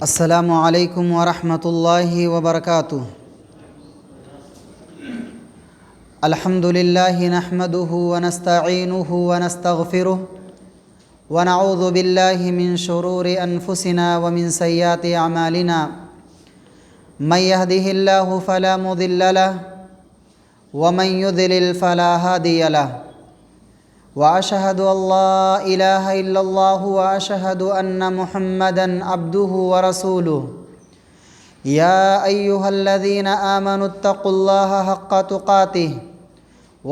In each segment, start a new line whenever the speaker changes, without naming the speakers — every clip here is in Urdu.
السلام علیکم ورحمۃ اللہ وبرکاتہ۔ الحمد للہ نحمده ونستعینه ونستغفره ونعوذ باللہ من شرور انفسنا ومن سیئات اعمالنا من يهده اللہ فلا مضل له ومن يضلل فلا هادی له وأشهد أن لا إله إلا الله وأشهد أن محمدًا عبده ورسوله يا أيها الذين آمنوا اتقوا الله حق تقاته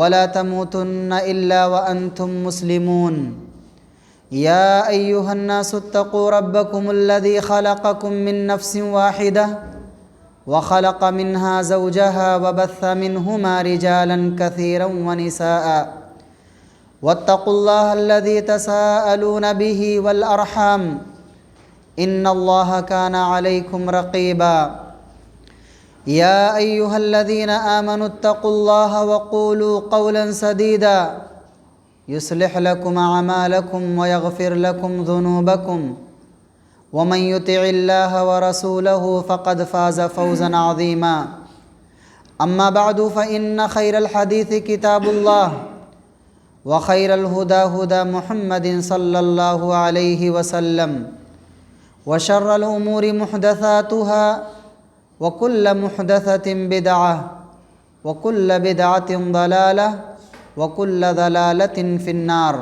ولا تموتن إلا وأنتم مسلمون يا أيها الناس اتقوا ربكم الذي خلقكم من نفس واحدة وخلق منها زوجها وبث منهما رجالا كثيرا ونساء واتقوا الله الذي تساءلون به والأرحام إن الله كان عليكم رقيبا يا أيها الذين آمنوا اتقوا الله وقولوا قولا سديدا يصلح لكم أعمالكم ويغفر لكم ذنوبكم ومن يطع الله ورسوله فقد فاز فوزا عظيما أما بعد فإن خير الحديث كتاب الله وخير الهدى هدى محمد صلى الله عليه وسلم وشر الأمور محدثاتها وكل محدثة بدعة وكل بدعة ضلالة وكل ضلالة في النار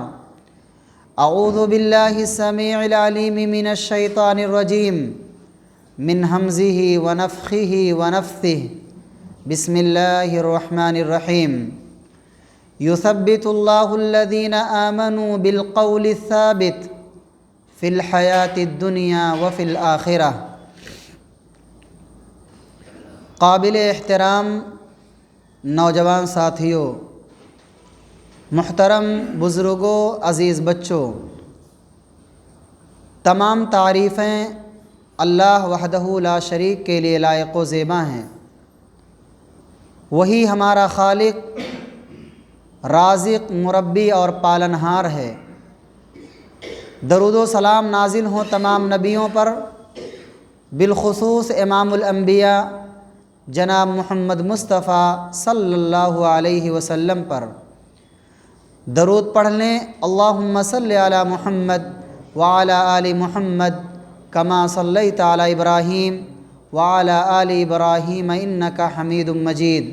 أعوذ بالله السميع العليم من الشيطان الرجيم من همزه ونفخه ونفثه بسم الله الرحمن الرحيم يثبت الله الذين آمنوا بالقول الثابت في الحياة الدنيا وفي الآخرة۔ قابل احترام نوجوان ساتھیوں، محترم بزرگوں، عزیز بچوں، تمام تعریفیں اللہ وحدہ لا شریک کے لیے لائق و زیبا ہیں۔ وہی ہمارا خالق، رازق، مربی اور پالنہار ہے۔ درود و سلام نازل ہوں تمام نبیوں پر، بالخصوص امام الانبیاء جناب محمد مصطفیٰ صلی اللہ علیہ وسلم پر۔ درود پڑھ لیں، اللہم صلی علی محمد وعلی آل محمد کما صلیت علی ابراہیم وعلی آل ابراہیم انک حمید مجید۔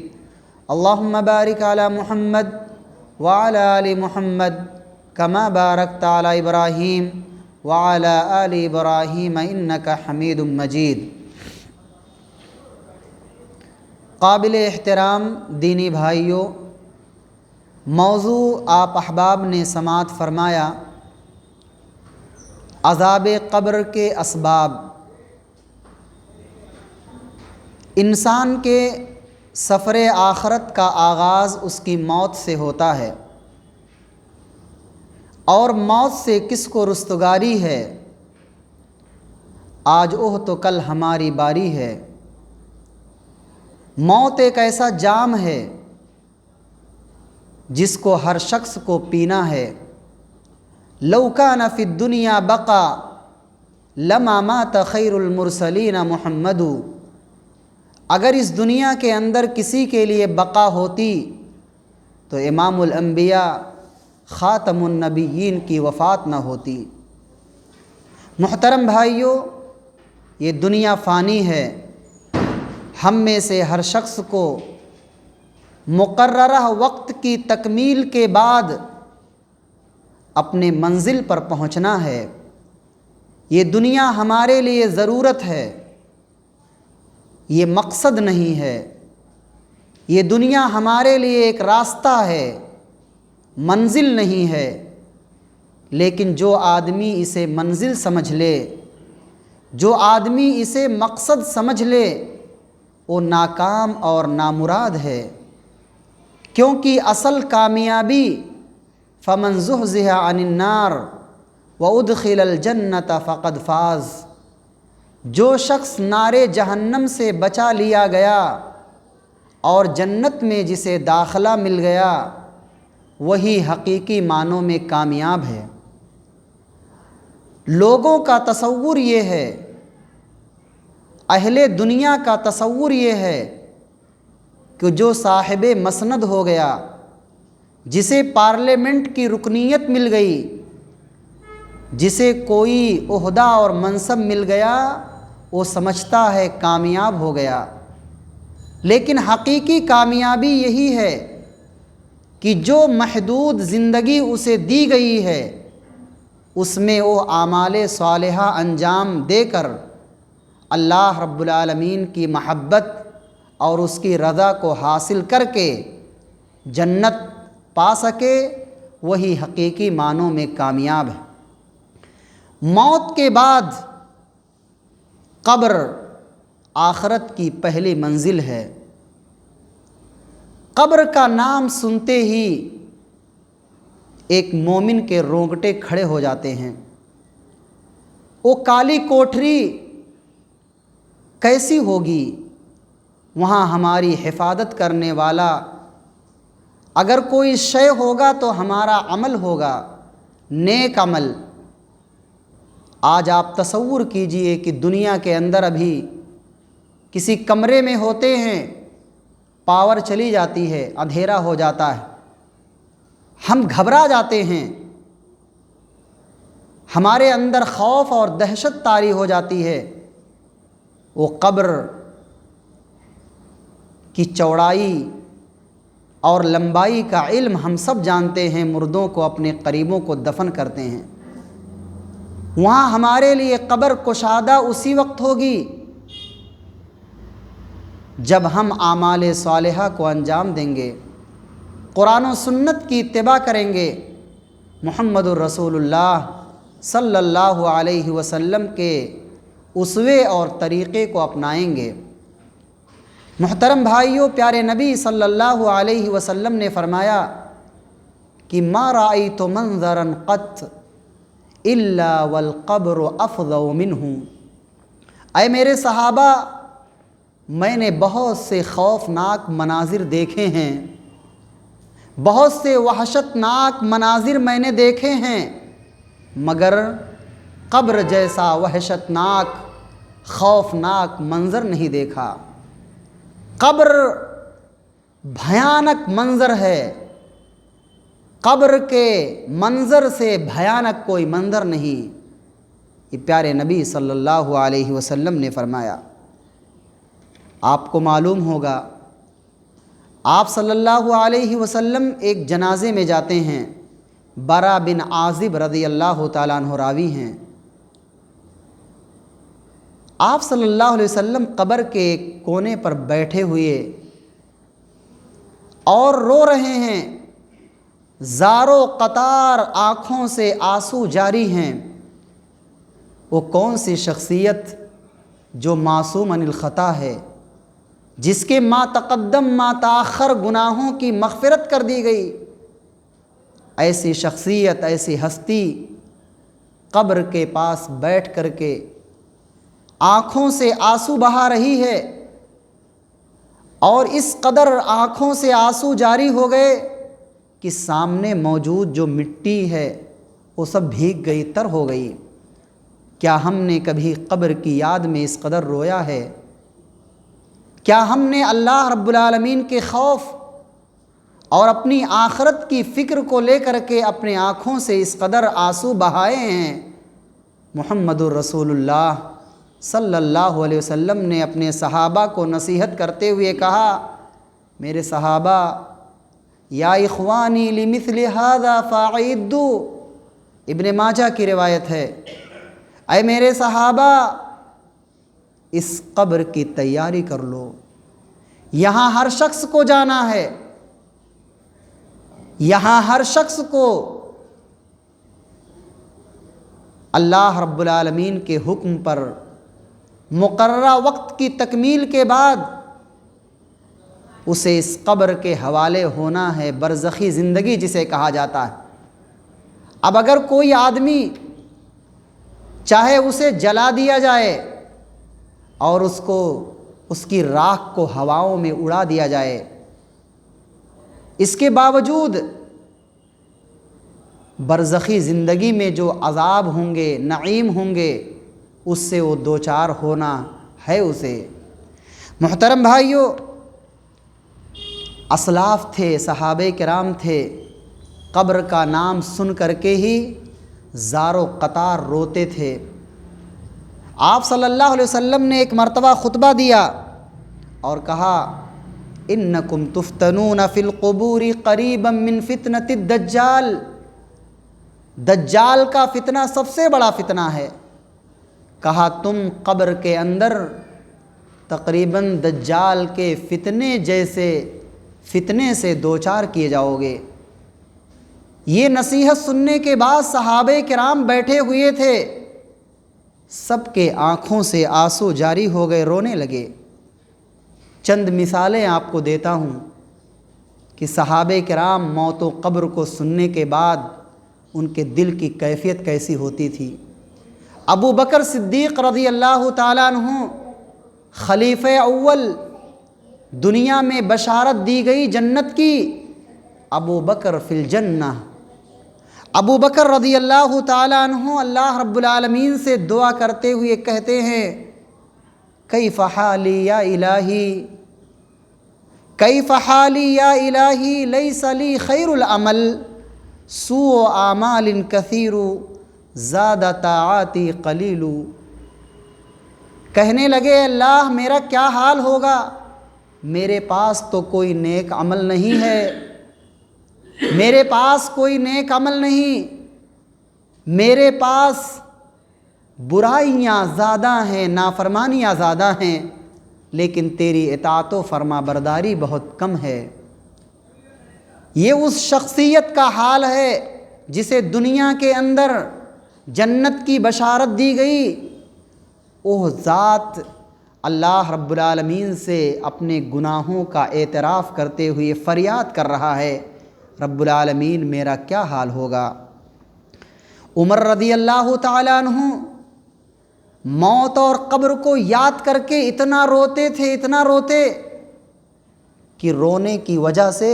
اللہم بارک علی محمد وعلی آل محمد کما بارکت علی ابراہیم وعلی آل ابراہیم انک حمید مجید۔ قابل احترام دینی بھائیوں، موضوع آپ احباب نے سماعت فرمایا، عذاب قبر کے اسباب۔ انسان کے سفر آخرت کا آغاز اس کی موت سے ہوتا ہے، اور موت سے کس کو رستگاری ہے؟ آج اوہ تو کل ہماری باری ہے۔ موت ایک ایسا جام ہے جس کو ہر شخص کو پینا ہے۔ لو کان فی الدنیا بقا لما مات خیر المرسلین محمد۔ اگر اس دنیا کے اندر کسی کے لیے بقا ہوتی تو امام الانبیاء خاتم النبیین کی وفات نہ ہوتی۔ محترم بھائیوں، یہ دنیا فانی ہے۔ ہم میں سے ہر شخص کو مقررہ وقت کی تکمیل کے بعد اپنے منزل پر پہنچنا ہے۔ یہ دنیا ہمارے لیے ضرورت ہے، یہ مقصد نہیں ہے۔ یہ دنیا ہمارے لیے ایک راستہ ہے، منزل نہیں ہے۔ لیکن جو آدمی اسے منزل سمجھ لے، جو آدمی اسے مقصد سمجھ لے، وہ ناکام اور نامراد ہے۔ کیونکہ اصل کامیابی فمن زحزح عن النار وادخل الجنۃ فقد فاز۔ جو شخص نار جہنم سے بچا لیا گیا اور جنت میں جسے داخلہ مل گیا، وہی حقیقی معنوں میں کامیاب ہے۔ لوگوں کا تصور یہ ہے اہل دنیا کا تصور یہ ہے کہ جو صاحب مسند ہو گیا، جسے پارلیمنٹ کی رکنیت مل گئی، جسے کوئی عہدہ اور منصب مل گیا، وہ سمجھتا ہے کامیاب ہو گیا۔ لیکن حقیقی کامیابی یہی ہے کہ جو محدود زندگی اسے دی گئی ہے اس میں وہ اعمال صالحہ انجام دے کر اللہ رب العالمین کی محبت اور اس کی رضا کو حاصل کر کے جنت پا سکے، وہی حقیقی معنوں میں کامیاب ہے۔ موت کے بعد قبر آخرت کی پہلی منزل ہے۔ قبر کا نام سنتے ہی ایک مومن کے رونگٹے کھڑے ہو جاتے ہیں۔ وہ کالی کوٹھری کیسی ہوگی؟ وہاں ہماری حفاظت کرنے والا اگر کوئی شے ہوگا تو ہمارا عمل ہوگا، نیک عمل۔ آج آپ تصور کیجئے کہ دنیا کے اندر ابھی کسی کمرے میں ہوتے ہیں، پاور چلی جاتی ہے، اندھیرا ہو جاتا ہے، ہم گھبرا جاتے ہیں، ہمارے اندر خوف اور دہشت طاری ہو جاتی ہے۔ وہ قبر کی چوڑائی اور لمبائی کا علم ہم سب جانتے ہیں، مردوں کو اپنے قریبوں کو دفن کرتے ہیں۔ وہاں ہمارے لیے قبر کشادہ اسی وقت ہوگی جب ہم اعمال صالحہ کو انجام دیں گے، قرآن و سنت کی اتباع کریں گے، محمد الرسول اللہ صلی اللہ علیہ وسلم کے اسوے اور طریقے کو اپنائیں گے۔ محترم بھائیوں، پیارے نبی صلی اللہ علیہ وسلم نے فرمایا کہ ما رأیت منظرا قط الا والقبر افظع منہ۔ اے میرے صحابہ، میں نے بہت سے خوفناک مناظر دیکھے ہیں، بہت سے وحشتناک مناظر میں نے دیکھے ہیں، مگر قبر جیسا وحشتناک خوفناک منظر نہیں دیکھا۔ قبر بھیانک منظر ہے، قبر کے منظر سے بھیانک کوئی منظر نہیں، یہ پیارے نبی صلی اللہ علیہ وسلم نے فرمایا۔ آپ کو معلوم ہوگا، آپ صلی اللہ علیہ وسلم ایک جنازے میں جاتے ہیں، برا بن عازب رضی اللہ تعالیٰ عنہ راوی ہیں۔ آپ صلی اللہ علیہ وسلم قبر کے ایک کونے پر بیٹھے ہوئے اور رو رہے ہیں، زارو قطار آنکھوں سے آنسو جاری ہیں۔ وہ کون سی شخصیت جو معصوم عن الخطا ہے، جس کے ما تقدم ما تاخر گناہوں کی مغفرت کر دی گئی، ایسی شخصیت، ایسی ہستی قبر کے پاس بیٹھ کر کے آنکھوں سے آنسو بہا رہی ہے، اور اس قدر آنکھوں سے آنسو جاری ہو گئے کہ سامنے موجود جو مٹی ہے وہ سب بھیگ گئی، تر ہو گئی۔ کیا ہم نے کبھی قبر کی یاد میں اس قدر رویا ہے؟ کیا ہم نے اللہ رب العالمین کے خوف اور اپنی آخرت کی فکر کو لے کر کے اپنے آنکھوں سے اس قدر آنسو بہائے ہیں؟ محمد الرسول اللہ صلی اللہ علیہ وسلم نے اپنے صحابہ کو نصیحت کرتے ہوئے کہا، میرے صحابہ، یا اخوانی لمثل ھذا فاعدوا، ابن ماجہ کی روایت ہے، اے میرے صحابہ، اس قبر کی تیاری کر لو، یہاں ہر شخص کو جانا ہے، یہاں ہر شخص کو اللہ رب العالمین کے حکم پر مقررہ وقت کی تکمیل کے بعد اسے اس قبر کے حوالے ہونا ہے، برزخی زندگی جسے کہا جاتا ہے۔ اب اگر کوئی آدمی چاہے اسے جلا دیا جائے اور اس کی راکھ کو ہواؤں میں اڑا دیا جائے، اس کے باوجود برزخی زندگی میں جو عذاب ہوں گے، نعیم ہوں گے، اس سے وہ دوچار ہونا ہے اسے۔ محترم بھائیوں، اسلاف تھے، صحابہ کرام تھے، قبر کا نام سن کر کے ہی زار و قطار روتے تھے۔ آپ صلی اللہ علیہ وسلم نے ایک مرتبہ خطبہ دیا اور کہا انکم تفتنون فی القبور قریبا من فتنۃ الدجال، دجال کا فتنہ سب سے بڑا فتنہ ہے۔ کہا تم قبر کے اندر تقریباً دجال کے فتنے جیسے فتنے سے دوچار کیے جاؤ گے۔ یہ نصیحت سننے کے بعد صحابہ کرام بیٹھے ہوئے تھے، سب کے آنکھوں سے آنسو جاری ہو گئے، رونے لگے۔ چند مثالیں آپ کو دیتا ہوں کہ صحابہ کرام موت و قبر کو سننے کے بعد ان کے دل کی کیفیت کیسی ہوتی تھی۔ ابو بکر صدیق رضی اللہ تعالیٰ عنہ خلیفہ اول، دنیا میں بشارت دی گئی جنت کی، ابو بکر فی الجنہ۔ ابو بکر رضی اللہ تعالیٰ عنہ اللہ رب العالمین سے دعا کرتے ہوئے کہتے ہیں کیف حالی یا الہی، کیف حالی یا الہی لیس لی خیر العمل سوء اعمال کثیر زاد طاعاتی قلیل۔ کہنے لگے اللہ میرا کیا حال ہوگا، میرے پاس تو کوئی نیک عمل نہیں ہے، میرے پاس کوئی نیک عمل نہیں، میرے پاس برائیاں زیادہ ہیں، نافرمانیاں زیادہ ہیں، لیکن تیری اطاعت و فرما برداری بہت کم ہے۔ یہ اس شخصیت کا حال ہے جسے دنیا کے اندر جنت کی بشارت دی گئی، وہ ذات اللہ رب العالمین سے اپنے گناہوں کا اعتراف کرتے ہوئے فریاد کر رہا ہے رب العالمین میرا کیا حال ہوگا۔ عمر رضی اللہ تعالیٰ عنہ موت اور قبر کو یاد کر کے اتنا روتے تھے، اتنا روتے کہ رونے کی وجہ سے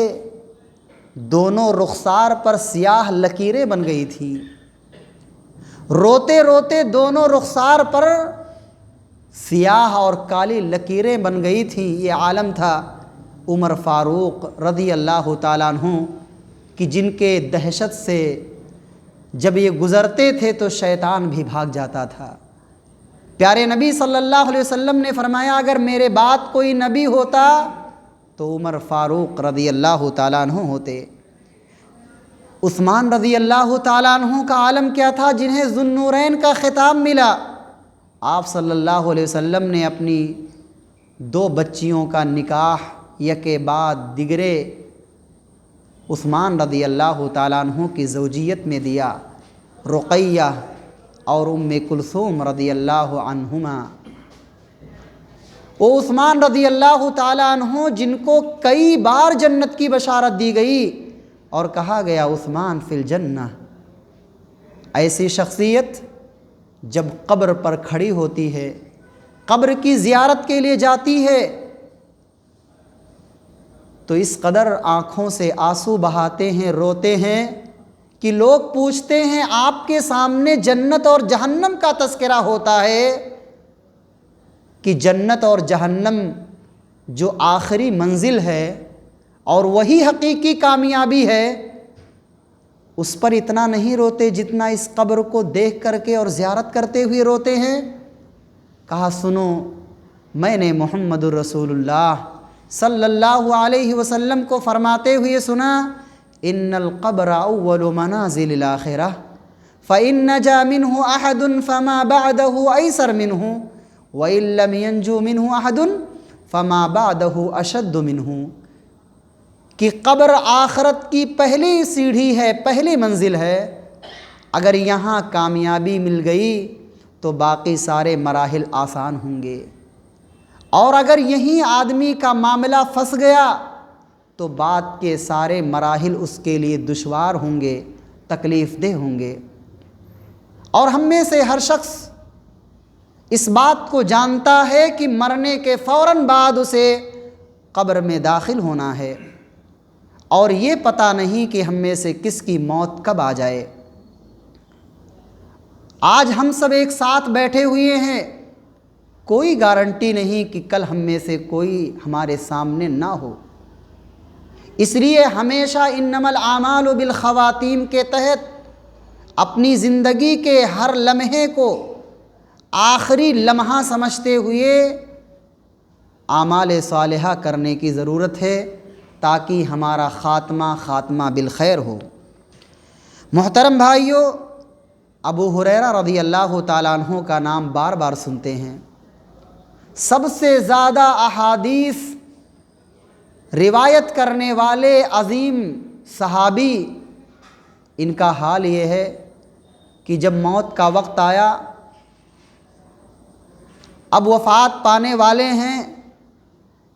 دونوں رخسار پر سیاہ لکیریں بن گئی تھیں۔ روتے روتے دونوں رخسار پر سیاہ اور کالی لکیریں بن گئی تھیں۔ یہ عالم تھا عمر فاروق رضی اللہ تعالیٰ عنہ کہ جن کے دہشت سے جب یہ گزرتے تھے تو شیطان بھی بھاگ جاتا تھا۔ پیارے نبی صلی اللہ علیہ وسلم نے فرمایا اگر میرے بعد کوئی نبی ہوتا تو عمر فاروق رضی اللہ تعالیٰ عنہ ہوتے۔ عثمان رضی اللہ تعالیٰ عنہ کا عالم کیا تھا، جنہیں ذو النورین کا خطاب ملا۔ آپ صلی اللہ علیہ وسلم نے اپنی 2 بچیوں کا نکاح یکے بعد دیگرے عثمان رضی اللہ تعالیٰ عنہ کی زوجیت میں دیا، رقیہ اور ام کلثوم رضی اللہ عنہما۔ وہ عثمان رضی اللہ تعالیٰ عنہ جن کو کئی بار جنت کی بشارت دی گئی اور کہا گیا عثمان فی الجنہ، ایسی شخصیت جب قبر پر کھڑی ہوتی ہے، قبر کی زیارت کے لیے جاتی ہے تو اس قدر آنکھوں سے آنسو بہاتے ہیں، روتے ہیں کہ لوگ پوچھتے ہیں آپ کے سامنے جنت اور جہنم کا تذکرہ ہوتا ہے کہ جنت اور جہنم جو آخری منزل ہے اور وہی حقیقی کامیابی ہے، اس پر اتنا نہیں روتے جتنا اس قبر کو دیکھ کر کے اور زیارت کرتے ہوئے روتے ہیں۔ کہا سنو، میں نے محمد الرسول اللہ صلی اللہ علیہ وسلم کو فرماتے ہوئے سنا ان القبر اول منازل الاخرہ فإن نجا منه احد فما بعده ایسر منه وإن لم ينجو منه احد فما بعده اشد منه، کہ قبر آخرت کی پہلی سیڑھی ہے، پہلی منزل ہے، اگر یہاں کامیابی مل گئی تو باقی سارے مراحل آسان ہوں گے، اور اگر یہیں آدمی کا معاملہ پھنس گیا تو بعد کے سارے مراحل اس کے لیے دشوار ہوں گے، تکلیف دہ ہوں گے۔ اور ہم میں سے ہر شخص اس بات کو جانتا ہے کہ مرنے کے فوراً بعد اسے قبر میں داخل ہونا ہے، اور یہ پتہ نہیں کہ ہم میں سے کس کی موت کب آ جائے۔ آج ہم سب ایک ساتھ بیٹھے ہوئے ہیں، کوئی گارنٹی نہیں کہ کل ہم میں سے کوئی ہمارے سامنے نہ ہو۔ اس لیے ہمیشہ انما الاعمال بالخواتیم کے تحت اپنی زندگی کے ہر لمحے کو آخری لمحہ سمجھتے ہوئے اعمال صالحہ کرنے کی ضرورت ہے تاکہ ہمارا خاتمہ بالخیر ہو۔ محترم بھائیو، ابو ہریرہ رضی اللہ تعالیٰ عنہ کا نام بار بار سنتے ہیں۔ سب سے زیادہ احادیث روایت کرنے والے عظیم صحابی، ان کا حال یہ ہے کہ جب موت کا وقت آیا، اب وفات پانے والے ہیں،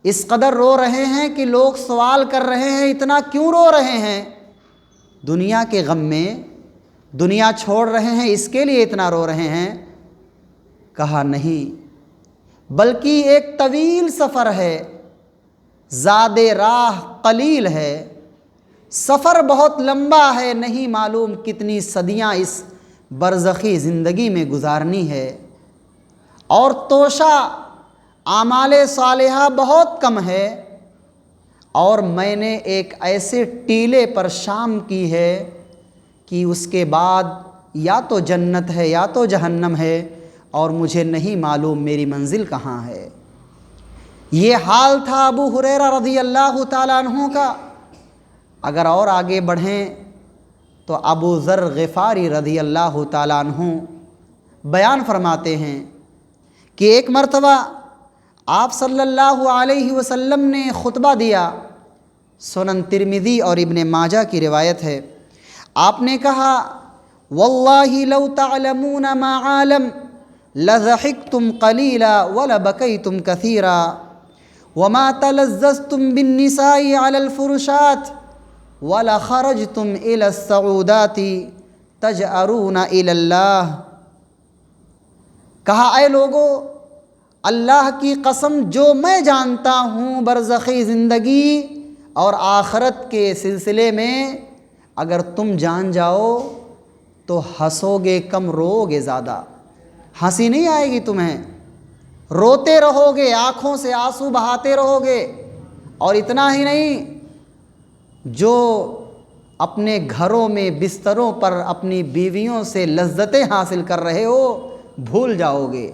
اس قدر رو رہے ہیں کہ لوگ سوال کر رہے ہیں اتنا کیوں رو رہے ہیں؟ دنیا کے غم میں دنیا چھوڑ رہے ہیں، اس کے لیے اتنا رو رہے ہیں؟ کہا نہیں، بلکہ ایک طویل سفر ہے، زاد راہ قلیل ہے، سفر بہت لمبا ہے، نہیں معلوم کتنی صدیاں اس برزخی زندگی میں گزارنی ہے، اور توشہ اعمال صالحہ بہت کم ہے، اور میں نے ایک ایسے ٹیلے پر شام کی ہے کہ اس کے بعد یا تو جنت ہے یا تو جہنم ہے، اور مجھے نہیں معلوم میری منزل کہاں ہے۔ یہ حال تھا ابو ہریرہ رضی اللہ تعالیٰ عنہ کا۔ اگر اور آگے بڑھیں تو ابو ذر غفاری رضی اللہ تعالیٰ عنہ بیان فرماتے ہیں کہ ایک مرتبہ آپ صلی اللہ علیہ وسلم نے خطبہ دیا، سنن ترمذی اور ابن ماجہ کی روایت ہے۔ آپ نے کہا، واللہ لو تعلمون ما عالم لضحکتم قلیلا ولبکیتم کثیرا وما تلذذتم بالنساء علی الفرشات ولخرجتم الی السعودات تجأرون الی اللہ۔ کہا، اے لوگو، اللہ کی قسم جو میں جانتا ہوں برزخی زندگی اور آخرت کے سلسلے میں، اگر تم جان جاؤ تو ہنسو گے کم، رو گے زیادہ، ہنسی نہیں آئے گی تمہیں، روتے رہو گے، آنکھوں سے آنسو بہاتے رہو گے۔ اور اتنا ہی نہیں، جو اپنے گھروں میں بستروں پر اپنی بیویوں سے لذتیں حاصل کر رہے ہو، بھول جاؤ گے،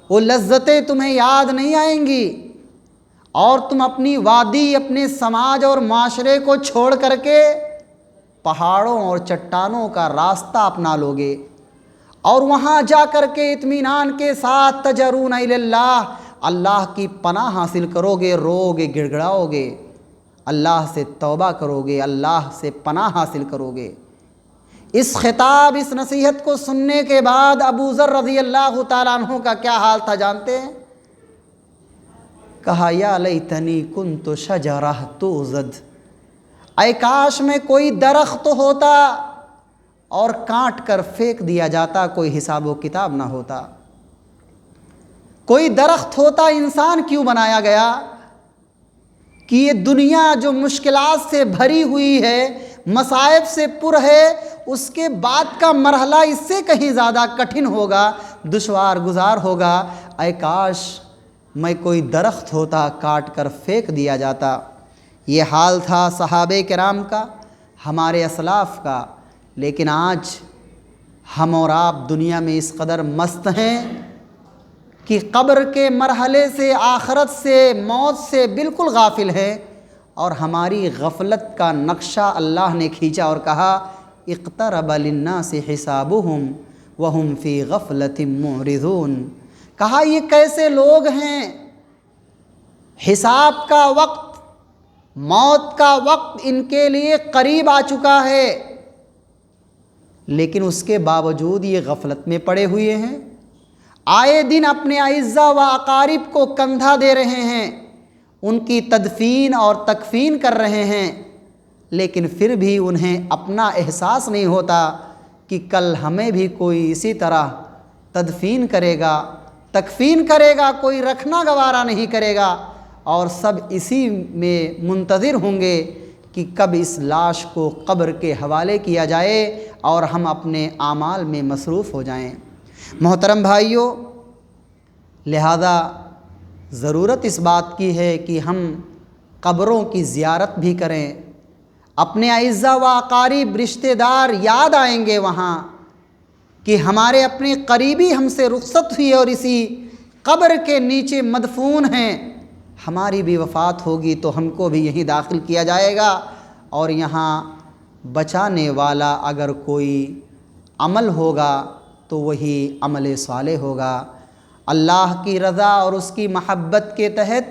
وہ لذتیں تمہیں یاد نہیں آئیں گی، اور تم اپنی وادی، اپنے سماج اور معاشرے کو چھوڑ کر کے پہاڑوں اور چٹانوں کا راستہ اپنا لو گے، اور وہاں جا کر کے اطمینان کے ساتھ تجرون الی اللہ، اللہ کی پناہ حاصل کرو گے، رو گے، گڑ گڑاؤ گے، اللہ سے توبہ کرو گے، اللہ سے پناہ حاصل کرو گے۔ اس خطاب، اس نصیحت کو سننے کے بعد ابو ذر رضی اللہ تعالیٰ عنہ کا کیا حال تھا جانتے ہیں؟ کہا، یا لیتنی کنت شجرہ توزد، اے کاش میں کوئی درخت ہوتا اور کاٹ کر پھینک دیا جاتا، کوئی حساب و کتاب نہ ہوتا۔ کوئی درخت ہوتا، انسان کیوں بنایا گیا کہ یہ دنیا جو مشکلات سے بھری ہوئی ہے، مصائب سے پر ہے، اس کے بعد کا مرحلہ اس سے کہیں زیادہ کٹھن ہوگا، دشوار گزار ہوگا۔ اے کاش میں کوئی درخت ہوتا، کاٹ کر پھینک دیا جاتا۔ یہ حال تھا صحابہ کرام کا، ہمارے اسلاف کا۔ لیکن آج ہم اور آپ دنیا میں اس قدر مست ہیں کہ قبر کے مرحلے سے، آخرت سے، موت سے بالکل غافل ہیں، اور ہماری غفلت کا نقشہ اللہ نے کھینچا اور کہا، اقترب للناس حسابهم وهم فی غفلۃ معرضون۔ کہا، یہ کیسے لوگ ہیں، حساب کا وقت، موت کا وقت ان کے لیے قریب آ چکا ہے، لیکن اس کے باوجود یہ غفلت میں پڑے ہوئے ہیں، آئے دن اپنے اعزاء و اقارب کو کندھا دے رہے ہیں، ان کی تدفین اور تکفین کر رہے ہیں، لیکن پھر بھی انہیں اپنا احساس نہیں ہوتا کہ کل ہمیں بھی کوئی اسی طرح تدفین کرے گا، تکفین کرے گا، کوئی رکھنا گوارا نہیں کرے گا، اور سب اسی میں منتظر ہوں گے کہ کب اس لاش کو قبر کے حوالے کیا جائے اور ہم اپنے اعمال میں مصروف ہو جائیں۔ محترم بھائیوں، لہذا ضرورت اس بات کی ہے کہ ہم قبروں کی زیارت بھی کریں. اپنے اعزا و اقارب رشتہ دار یاد آئیں گے وہاں کہ ہمارے اپنے قریبی ہم سے رخصت ہوئی اور اسی قبر کے نیچے مدفون ہیں. ہماری بھی وفات ہوگی تو ہم کو بھی یہیں داخل کیا جائے گا، اور یہاں بچانے والا اگر کوئی عمل ہوگا تو وہی عمل صالح ہوگا. اللہ کی رضا اور اس کی محبت کے تحت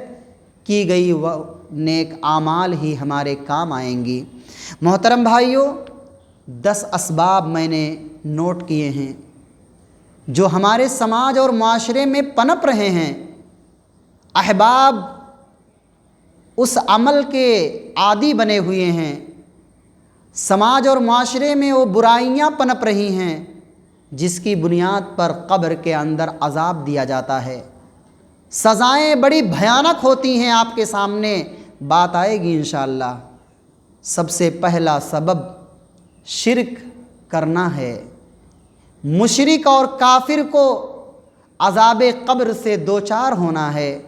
کی گئی وہ نیک اعمال ہی ہمارے کام آئیں گی. محترم بھائیوں، 10 اسباب میں نے نوٹ کیے ہیں جو ہمارے سماج اور معاشرے میں پنپ رہے ہیں. احباب اس عمل کے عادی بنے ہوئے ہیں، سماج اور معاشرے میں وہ برائیاں پنپ رہی ہیں جس کی بنیاد پر قبر کے اندر عذاب دیا جاتا ہے. سزائیں بڑی بھیانک ہوتی ہیں، آپ کے سامنے بات آئے گی انشاءاللہ. سب سے پہلا سبب شرک کرنا ہے. مشرک اور کافر کو عذاب قبر سے دوچار ہونا ہے.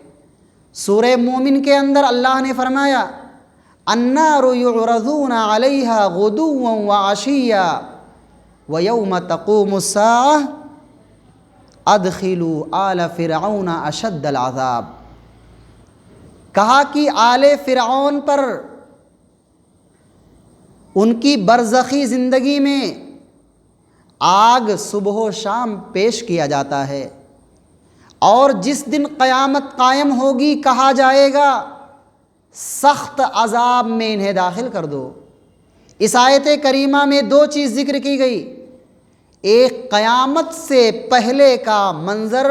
سورہ مومن کے اندر اللہ نے فرمایا النار یعرضون علیہا غدوا وعشیا ویوم تقوم الساعہ ادخلوا آل فرعون اشد العذاب. کہا کہ آل فرعون پر ان کی برزخی زندگی میں آگ صبح و شام پیش کیا جاتا ہے، اور جس دن قیامت قائم ہوگی کہا جائے گا سخت عذاب میں انہیں داخل کر دو. اس آیت کریمہ میں 2 چیز ذکر کی گئی. ایک قیامت سے پہلے کا منظر،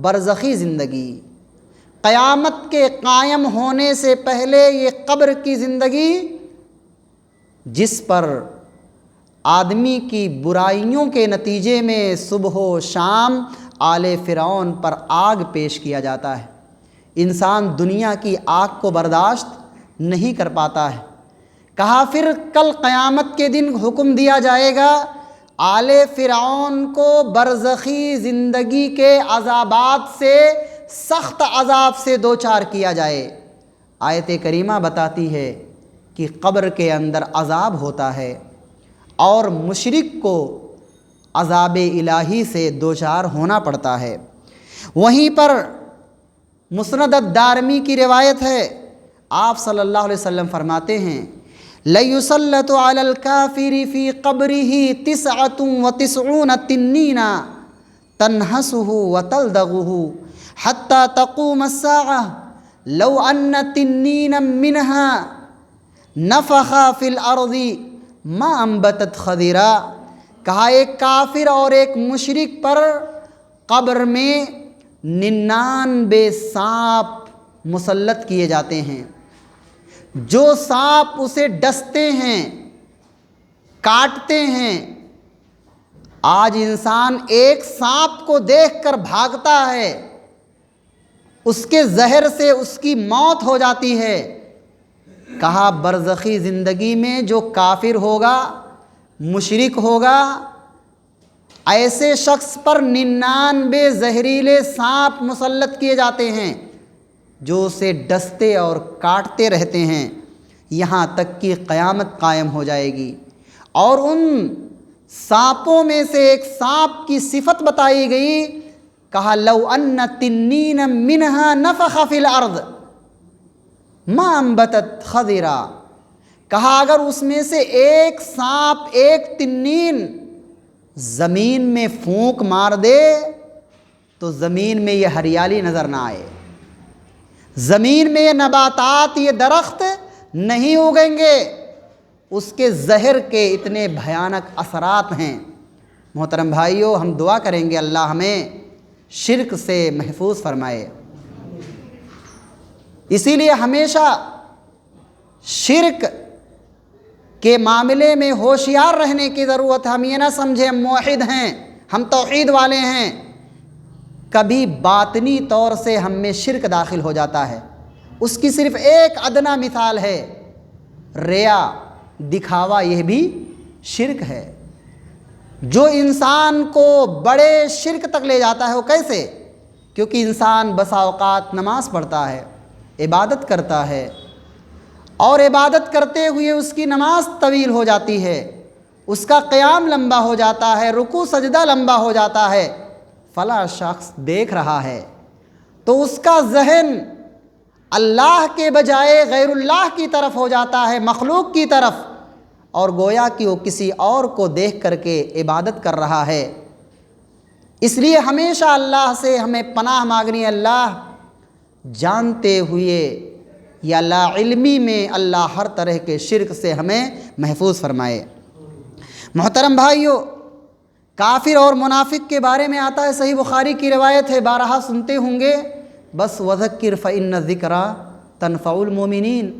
برزخی زندگی. قیامت کے قائم ہونے سے پہلے یہ قبر کی زندگی جس پر آدمی کی برائیوں کے نتیجے میں صبح و شام آل فرعون پر آگ پیش کیا جاتا ہے. انسان دنیا کی آگ کو برداشت نہیں کر پاتا ہے. کہا پھر کل قیامت کے دن حکم دیا جائے گا آل فرعون کو برزخی زندگی کے عذابات سے، سخت عذاب سے دوچار کیا جائے. آیت کریمہ بتاتی ہے کہ قبر کے اندر عذاب ہوتا ہے اور مشرک کو عذاب الہی سے دوچار ہونا پڑتا ہے. وہیں پر مسند الدارمی کی روایت ہے، آپ صلی اللہ علیہ وسلم فرماتے ہیں لَيُسَلَّطُ عَلَى الْكَافِرِ فِي قَبْرِهِ 99 تنين تنهسه وتلدغه حتى تقوم الساعة لو أن تنينا منها نفخ في الأرض ما أنبتت خضرا. کہا ایک کافر اور ایک مشرک پر قبر میں 99 سانپ مسلط کیے جاتے ہیں. جو سانپ اسے ڈستے ہیں، کاٹتے ہیں. آج انسان ایک سانپ کو دیکھ کر بھاگتا ہے، اس کے زہر سے اس کی موت ہو جاتی ہے. کہا برزخی زندگی میں جو کافر ہوگا، مشرک ہوگا، ایسے شخص پر 99 زہریلے سانپ مسلط کیے جاتے ہیں جو اسے ڈستے اور کاٹتے رہتے ہیں یہاں تک کہ قیامت قائم ہو جائے گی. اور ان سانپوں میں سے ایک سانپ کی صفت بتائی گئی. کہا لو ان تنین منها نفخ فی الارض ما انبتت خضرا. کہا اگر اس میں سے ایک سانپ، ایک تنین زمین میں پھونک مار دے تو زمین میں یہ ہریالی نظر نہ آئے، زمین میں یہ نباتات، یہ درخت نہیں اگیں گے. اس کے زہر کے اتنے بھیانک اثرات ہیں. محترم بھائیوں، ہم دعا کریں گے اللہ ہمیں شرک سے محفوظ فرمائے. اسی لیے ہمیشہ شرک کے معاملے میں ہوشیار رہنے کی ضرورت ہے. ہم یہ نہ سمجھیں ہم موحد ہیں، ہم توحید والے ہیں. کبھی باطنی طور سے ہم میں شرک داخل ہو جاتا ہے. اس کی صرف ایک ادنا مثال ہے ریا، دکھاوا. یہ بھی شرک ہے جو انسان کو بڑے شرک تک لے جاتا ہے. وہ کیسے؟ کیونکہ انسان بسا اوقات نماز پڑھتا ہے، عبادت کرتا ہے، اور عبادت کرتے ہوئے اس کی نماز طویل ہو جاتی ہے، اس کا قیام لمبا ہو جاتا ہے، رکوع سجدہ لمبا ہو جاتا ہے، فلاں شخص دیکھ رہا ہے، تو اس کا ذہن اللہ کے بجائے غیر اللہ کی طرف ہو جاتا ہے، مخلوق کی طرف، اور گویا کہ وہ کسی اور کو دیکھ کر کے عبادت کر رہا ہے۔ اس لیے ہمیشہ اللہ سے ہمیں پناہ مانگنی ہے، اللہ جانتے ہوئے یا لا علمی میں اللہ ہر طرح کے شرک سے ہمیں محفوظ فرمائے۔ محترم بھائیو، کافر اور منافق کے بارے میں آتا ہے، صحیح بخاری کی روایت ہے، بارہا سنتے ہوں گے، بس وذکر فإن الذکریٰ تنفع المؤمنین،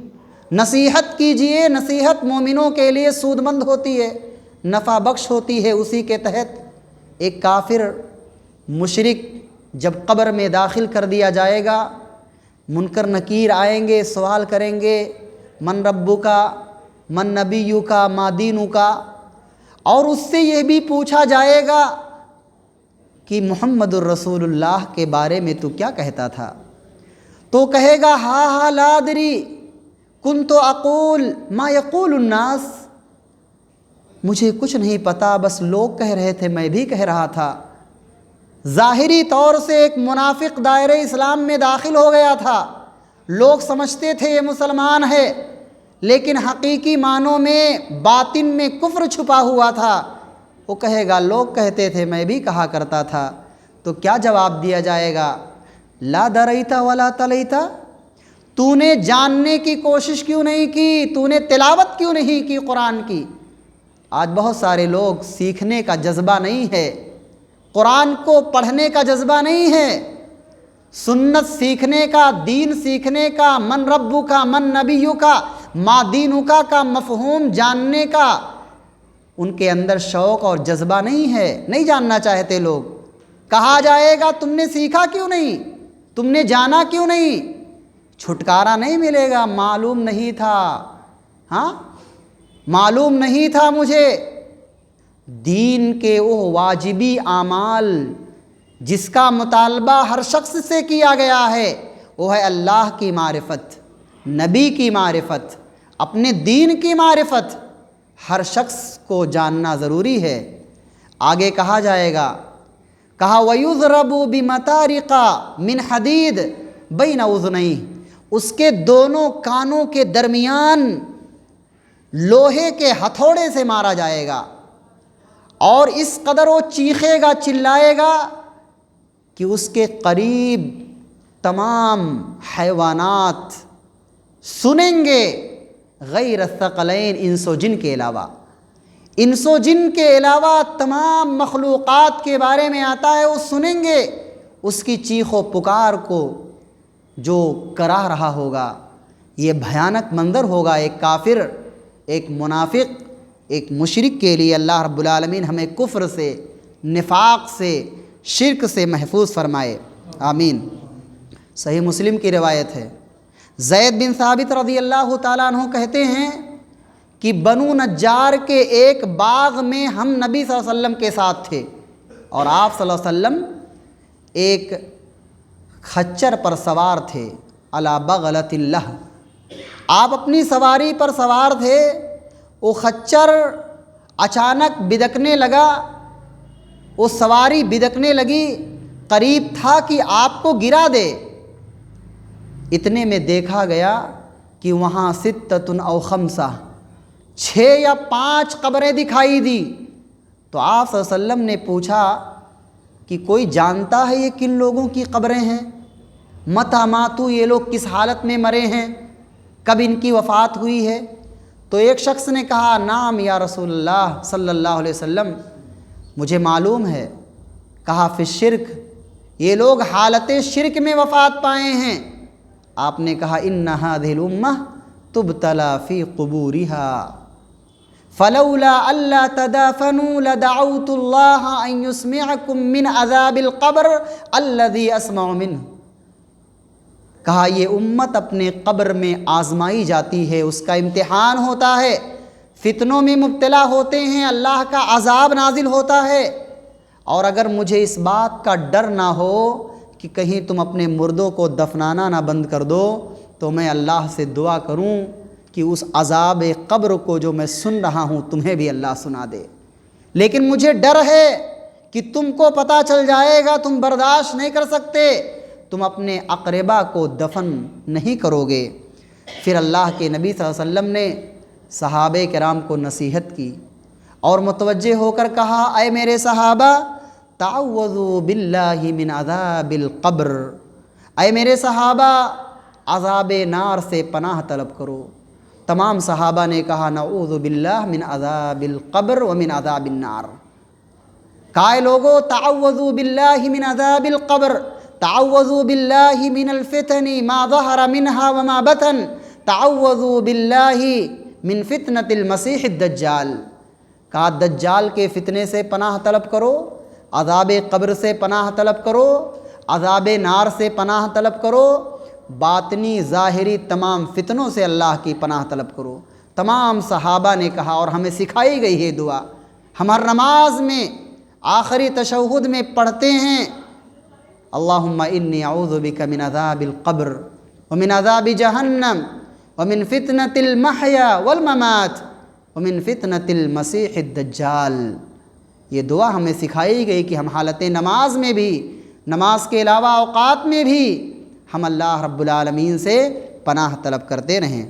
نصیحت کیجئے، نصیحت مومنوں کے لیے سود مند ہوتی ہے، نفع بخش ہوتی ہے۔ اسی کے تحت ایک کافر مشرک جب قبر میں داخل کر دیا جائے گا، منکر نکیر آئیں گے، سوال کریں گے، من ربک، من نبیک، ما دینک، اور اس سے یہ بھی پوچھا جائے گا کہ محمد الرسول اللہ کے بارے میں تو کیا کہتا تھا؟ تو کہے گا ہا لا ادری کنت اقول ما یقول الناس، مجھے کچھ نہیں پتا، بس لوگ کہہ رہے تھے میں بھی کہہ رہا تھا۔ ظاہری طور سے ایک منافق دائرہ اسلام میں داخل ہو گیا تھا، لوگ سمجھتے تھے یہ مسلمان ہے، لیکن حقیقی معنوں میں باطن میں کفر چھپا ہوا تھا۔ وہ کہے گا لوگ کہتے تھے میں بھی کہا کرتا تھا، تو کیا جواب دیا جائے گا؟ لا دریتا ولا تلیتا، تو نے جاننے کی کوشش کیوں نہیں کی، تو نے تلاوت کیوں نہیں کی قرآن کی؟ آج بہت سارے لوگ سیکھنے کا جذبہ نہیں ہے، قرآن کو پڑھنے کا جذبہ نہیں ہے، سنت سیکھنے کا، دین سیکھنے کا، من ربو کا، من نبیو کا، ما دینو کا مفہوم جاننے کا ان کے اندر شوق اور جذبہ نہیں ہے، نہیں جاننا چاہتے لوگ۔ کہا جائے گا تم نے سیکھا کیوں نہیں، تم نے جانا کیوں نہیں؟ چھٹکارا نہیں ملے گا، معلوم نہیں تھا، ہاں معلوم نہیں تھا مجھے۔ دین کے وہ واجبی اعمال جس کا مطالبہ ہر شخص سے کیا گیا ہے، وہ ہے اللہ کی معرفت، نبی کی معرفت، اپنے دین کی معرفت، ہر شخص کو جاننا ضروری ہے۔ آگے کہا جائے گا، کہا وَيُضْرَبُ بِمَطَارِقَ مِنْ حَدِيدٍ بَيْنَ اُذُنَيْهِ، اس کے دونوں کانوں کے درمیان لوہے کے ہتھوڑے سے مارا جائے گا، اور اس قدر وہ چیخے گا، چلائے گا کہ اس کے قریب تمام حیوانات سنیں گے، غیر الثقلین، انس و جن کے علاوہ۔ انس و جن کے علاوہ تمام مخلوقات کے بارے میں آتا ہے، وہ سنیں گے اس کی چیخ و پکار کو جو کرا رہا ہوگا۔ یہ بھیانک منظر ہوگا ایک کافر، ایک منافق، ایک مشرک کے لیے۔ اللہ رب العالمین ہمیں کفر سے، نفاق سے، شرک سے محفوظ فرمائے، آمین۔ صحیح مسلم کی روایت ہے، زید بن ثابت رضی اللہ تعالیٰ عنہ کہتے ہیں کہ بنو نجار کے ایک باغ میں ہم نبی صلی اللہ علیہ وسلم کے ساتھ تھے، اور آپ صلی اللہ علیہ وسلم ایک خچر پر سوار تھے، علی بغلۃ اللہ، آپ اپنی سواری پر سوار تھے، وہ خچر اچانک بدکنے لگا، وہ سواری بدکنے لگی، قریب تھا کہ آپ کو گرا دے۔ اتنے میں دیکھا گیا کہ وہاں ستۃ او خمسہ، 6 یا 5 قبریں دکھائی دی۔ تو آپ صلی اللہ علیہ وسلم نے پوچھا کہ کوئی جانتا ہے یہ کن لوگوں کی قبریں ہیں؟ متى ماتوا، یہ لوگ کس حالت میں مرے ہیں، کب ان کی وفات ہوئی ہے؟ تو ایک شخص نے کہا نام یا رسول اللہ صلی اللہ علیہ وسلم، مجھے معلوم ہے۔ کہا فی الشرک، یہ لوگ حالت شرک میں وفات پائے ہیں۔ آپ نے کہا ان هذه الامة تبتلى في قبورها فلولا الا تدافنوا لدعوت الله ان يسمعكم من عذاب القبر الذي اسمع منه۔ کہا یہ امت اپنے قبر میں آزمائی جاتی ہے، اس کا امتحان ہوتا ہے، فتنوں میں مبتلا ہوتے ہیں، اللہ کا عذاب نازل ہوتا ہے، اور اگر مجھے اس بات کا ڈر نہ ہو کہ کہیں تم اپنے مردوں کو دفنانا نہ بند کر دو تو میں اللہ سے دعا کروں کہ اس عذاب قبر کو جو میں سن رہا ہوں تمہیں بھی اللہ سنا دے، لیکن مجھے ڈر ہے کہ تم کو پتہ چل جائے گا، تم برداشت نہیں کر سکتے، تم اپنے اقربا کو دفن نہیں کرو گے۔ پھر اللہ کے نبی صلی اللہ علیہ وسلم نے صحابہ کرام کو نصیحت کی اور متوجہ ہو کر کہا، اے میرے صحابہ تعوذوا باللہ من عذاب القبر، اے میرے صحابہ عذاب نار سے پناہ طلب کرو۔ تمام صحابہ نے کہا نعوذ باللہ من عذاب القبر ومن عذاب النار۔ کہا لوگو تعوذوا باللہ من عذاب القبر، تعوذوا باللہ من الفتن ما ظہر منها وما بطن، تعوذوا باللہ من فتنة المسیح الدجال۔ کہا دجال کے فتنے سے پناہ طلب کرو، عذاب قبر سے پناہ طلب کرو، عذاب نار سے پناہ طلب کرو، باطنی ظاہری تمام فتنوں سے اللہ کی پناہ طلب کرو۔ تمام صحابہ نے کہا، اور ہمیں سکھائی گئی ہے دعا، ہم ہر نماز میں آخری تشہد میں پڑھتے ہیں اللہم انی اعوذ بک من عذاب القبر ومن عذاب جہنم ومن فتنة المحیا والممات ومن فتنة المسیح الدجال۔ یہ دعا ہمیں سکھائی گئی کہ ہم حالت نماز میں بھی، نماز کے علاوہ اوقات میں بھی ہم اللہ رب العالمین سے پناہ طلب کرتے رہیں۔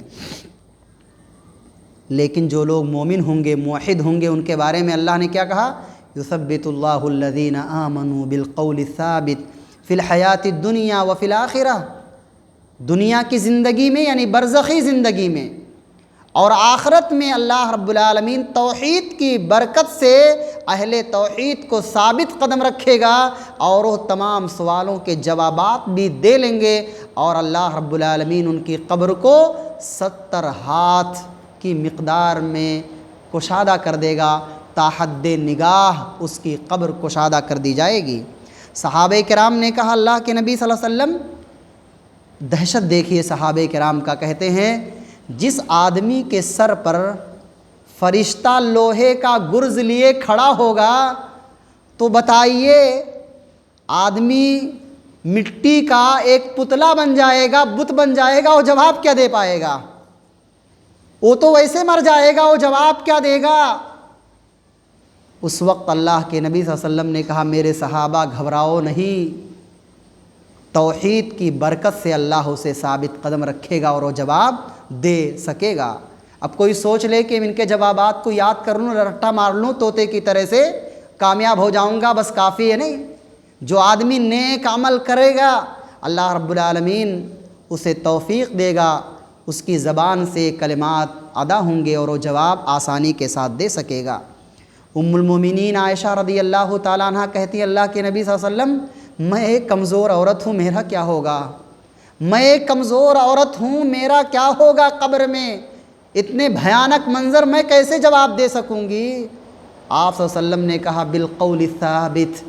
لیکن جو لوگ مومن ہوں گے، موحد ہوں گے، ان کے بارے میں اللہ نے کیا کہا؟ یثبت اللہ الذین آمنوا بالقول الثابت فی الحیات الدنیا وفی الآخرہ، دنیا کی زندگی میں یعنی برزخی زندگی میں اور آخرت میں اللہ رب العالمین توحید کی برکت سے اہل توحید کو ثابت قدم رکھے گا اور وہ تمام سوالوں کے جوابات بھی دے لیں گے، اور اللہ رب العالمین ان کی قبر کو 70 ہاتھ کی مقدار میں کشادہ کر دے گا، تا حد نگاہ اس کی قبر کشادہ کر دی جائے گی۔ صحابہ کرام نے کہا اللہ کے نبی صلی اللہ علیہ وسلم، دہشت دیکھیے صحابہ کرام کا، کہتے ہیں جس آدمی کے سر پر فرشتہ لوہے کا گرز لیے کھڑا ہوگا تو بتائیے آدمی مٹی کا ایک پتلا بن جائے گا، بت بن جائے گا، وہ جواب کیا دے پائے گا؟ وہ تو ویسے مر جائے گا، وہ جواب کیا دے گا؟ اس وقت اللہ کے نبی صلی اللہ علیہ وسلم نے کہا میرے صحابہ گھبراؤ نہیں، توحید کی برکت سے اللہ اسے ثابت قدم رکھے گا اور وہ جواب دے سکے گا۔ اب کوئی سوچ لے کہ ان کے جوابات کو یاد کر لوں، رٹا مار لوں، طوطے کی طرح سے کامیاب ہو جاؤں گا، بس کافی ہے نہیں۔ جو آدمی نیک عمل کرے گا اللہ رب العالمین اسے توفیق دے گا، اس کی زبان سے کلمات ادا ہوں گے اور وہ جواب آسانی کے ساتھ دے سکے گا۔ ام المومنین عائشہ رضی اللہ تعالیٰ عنہ کہتی ہے اللہ کے نبی صلی اللہ علیہ وسلم میں ایک کمزور عورت ہوں، میرا کیا ہوگا؟ میں ایک کمزور عورت ہوں، میرا کیا ہوگا قبر میں؟ اتنے بھیانک منظر میں کیسے جواب دے سکوں گی؟ آپ صلی اللہ علیہ وسلم نے کہا بالقول الثابت،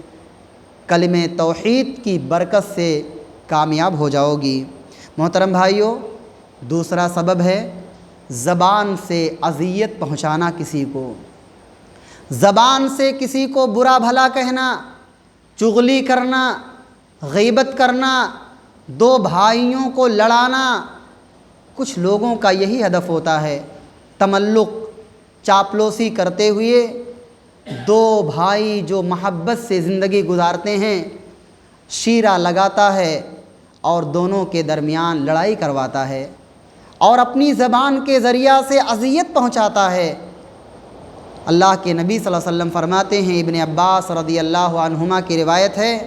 کلمہ توحید کی برکت سے کامیاب ہو جاؤ گی۔ محترم بھائیو، دوسرا سبب ہے زبان سے اذیت پہنچانا کسی کو، زبان سے کسی کو برا بھلا کہنا، چغلی کرنا، غیبت کرنا، دو بھائیوں کو لڑانا۔ کچھ لوگوں کا یہی ہدف ہوتا ہے، تملق، چاپلوسی کرتے ہوئے دو بھائی جو محبت سے زندگی گزارتے ہیں شیرہ لگاتا ہے اور دونوں کے درمیان لڑائی کرواتا ہے اور اپنی زبان کے ذریعہ سے اذیت پہنچاتا ہے۔ اللہ کے نبی صلی اللہ علیہ وسلم فرماتے ہیں، ابن عباس رضی اللہ عنہما کی روایت ہے،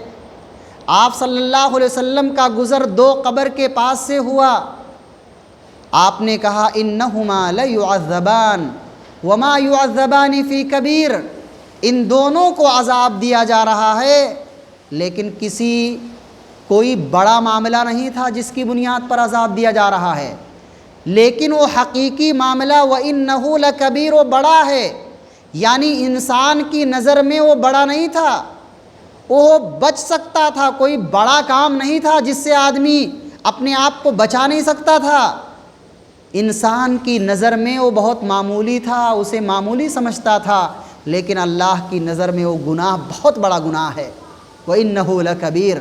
آپ صلی اللہ علیہ وسلم کا گزر دو قبر کے پاس سے ہوا، آپ نے کہا انہما لیعذبان وما یعذبان فی کبیر، ان دونوں کو عذاب دیا جا رہا ہے لیکن کوئی بڑا معاملہ نہیں تھا جس کی بنیاد پر عذاب دیا جا رہا ہے، لیکن وہ حقیقی معاملہ وَإِنَّهُ لَكَبِيرٌ وہ بڑا ہے، یعنی انسان کی نظر میں وہ بڑا نہیں تھا، وہ بچ سکتا تھا، کوئی بڑا کام نہیں تھا جس سے آدمی اپنے آپ کو بچا نہیں سکتا تھا، انسان کی نظر میں وہ بہت معمولی تھا، اسے معمولی سمجھتا تھا، لیکن اللہ کی نظر میں وہ گناہ بہت بڑا گناہ ہے۔ وَإِنَّهُ لَكَبِيرٌ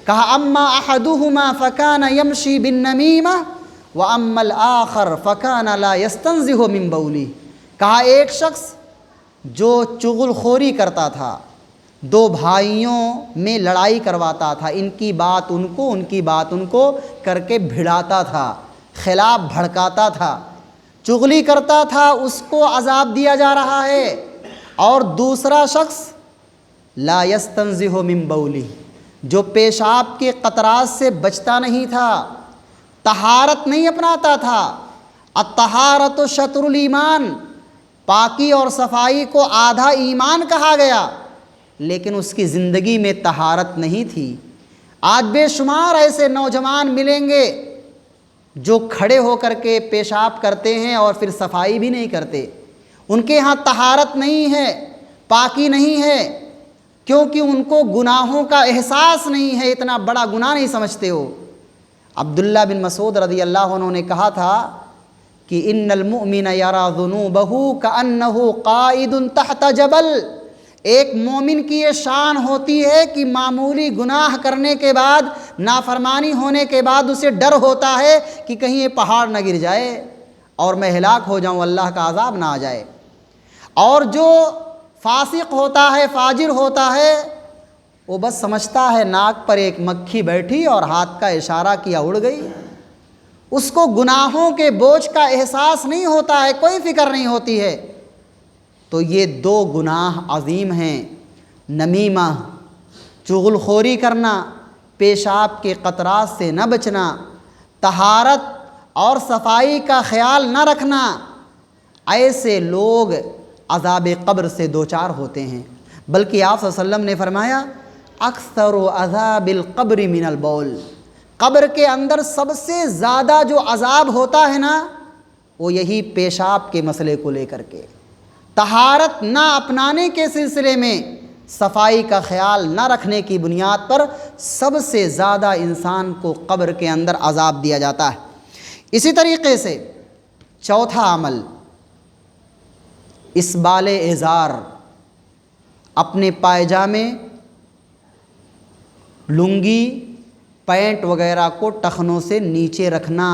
کہا اما احدہما فکان یمشی بالنمیمہ واما الآخر فکان لا یستنزہ من بولہ، کہا ایک شخص جو چغل خوری کرتا تھا، دو بھائیوں میں لڑائی کرواتا تھا، ان کی بات ان کو ان کی بات ان کو کر کے بھڑاتا تھا، خلاف بھڑکاتا تھا، چغلی کرتا تھا، اس کو عذاب دیا جا رہا ہے۔ اور دوسرا شخص لا یستنزہ من بولہ، جو پیشاب کے قطرات سے بچتا نہیں تھا، طہارت نہیں اپناتا تھا۔ الطہارۃ شطر الایمان، پاکی اور صفائی کو آدھا ایمان کہا گیا، لیکن اس کی زندگی میں طہارت نہیں تھی۔ آج بے شمار ایسے نوجوان ملیں گے جو کھڑے ہو کر کے پیشاب کرتے ہیں اور پھر صفائی بھی نہیں کرتے، ان کے ہاں طہارت نہیں ہے، پاکی نہیں ہے، کیونکہ ان کو گناہوں کا احساس نہیں ہے، اتنا بڑا گناہ نہیں سمجھتے ہو۔ عبداللہ بن مسعود رضی اللہ عنہ نے کہا تھا کہ ان المؤمن یری ذنوبہ کأنہ قائد تحت جبل، ایک مومن کی یہ شان ہوتی ہے کہ معمولی گناہ کرنے کے بعد، نافرمانی ہونے کے بعد اسے ڈر ہوتا ہے کہ کہیں یہ پہاڑ نہ گر جائے اور میں ہلاک ہو جاؤں، اللہ کا عذاب نہ آ جائے۔ اور جو فاسق ہوتا ہے، فاجر ہوتا ہے، وہ بس سمجھتا ہے ناک پر ایک مکھی بیٹھی اور ہاتھ کا اشارہ کیا اڑ گئی، اس کو گناہوں کے بوجھ کا احساس نہیں ہوتا ہے، کوئی فکر نہیں ہوتی ہے۔ تو یہ دو گناہ عظیم ہیں، نمیمہ چغل خوری کرنا، پیشاب کے قطرات سے نہ بچنا، طہارت اور صفائی کا خیال نہ رکھنا، ایسے لوگ عذاب قبر سے دوچار ہوتے ہیں۔ بلکہ آپ صلی اللہ علیہ وسلم نے فرمایا اکثر عذاب القبر من البول، قبر کے اندر سب سے زیادہ جو عذاب ہوتا ہے نا، وہ یہی پیشاب کے مسئلے کو لے کر کے، طہارت نہ اپنانے کے سلسلے میں، صفائی کا خیال نہ رکھنے کی بنیاد پر سب سے زیادہ انسان کو قبر کے اندر عذاب دیا جاتا ہے۔ اسی طریقے سے چوتھا عمل اسبال ازار، اپنے پائجامے، لنگی، پینٹ وغیرہ کو ٹخنوں سے نیچے رکھنا،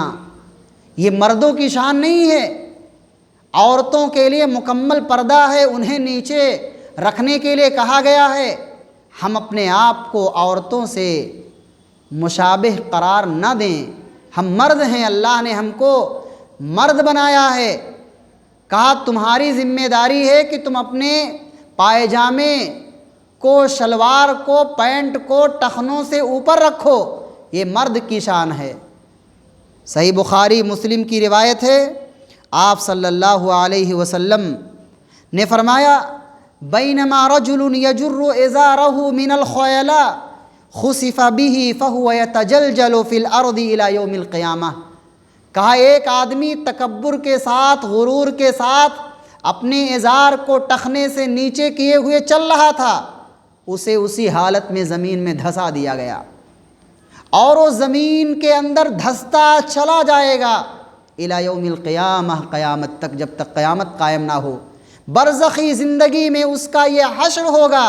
یہ مردوں کی شان نہیں ہے، عورتوں کے لیے مکمل پردہ ہے، انہیں نیچے رکھنے کے لیے کہا گیا ہے۔ ہم اپنے آپ کو عورتوں سے مشابہ قرار نہ دیں، ہم مرد ہیں، اللہ نے ہم کو مرد بنایا ہے۔ کہا تمہاری ذمہ داری ہے کہ تم اپنے پائجامے کو، شلوار کو، پینٹ کو ٹخنوں سے اوپر رکھو، یہ مرد کی شان ہے۔ صحیح بخاری مسلم کی روایت ہے، آپ صلی اللہ علیہ وسلم نے فرمایا بینما رجل یجر ازارہ من الخیلاء خسف به فهو یتجلجل فی الارض الی یوم القیامہ، کہا ایک آدمی تکبر کے ساتھ، غرور کے ساتھ اپنے ازار کو ٹخنے سے نیچے کیے ہوئے چل رہا تھا، اسے اسی حالت میں زمین میں دھسا دیا گیا اور وہ زمین کے اندر دھستا چلا جائے گا الی یوم القیامہ، قیامت تک، جب تک قیامت قائم نہ ہو۔ برزخی زندگی میں اس کا یہ حشر ہوگا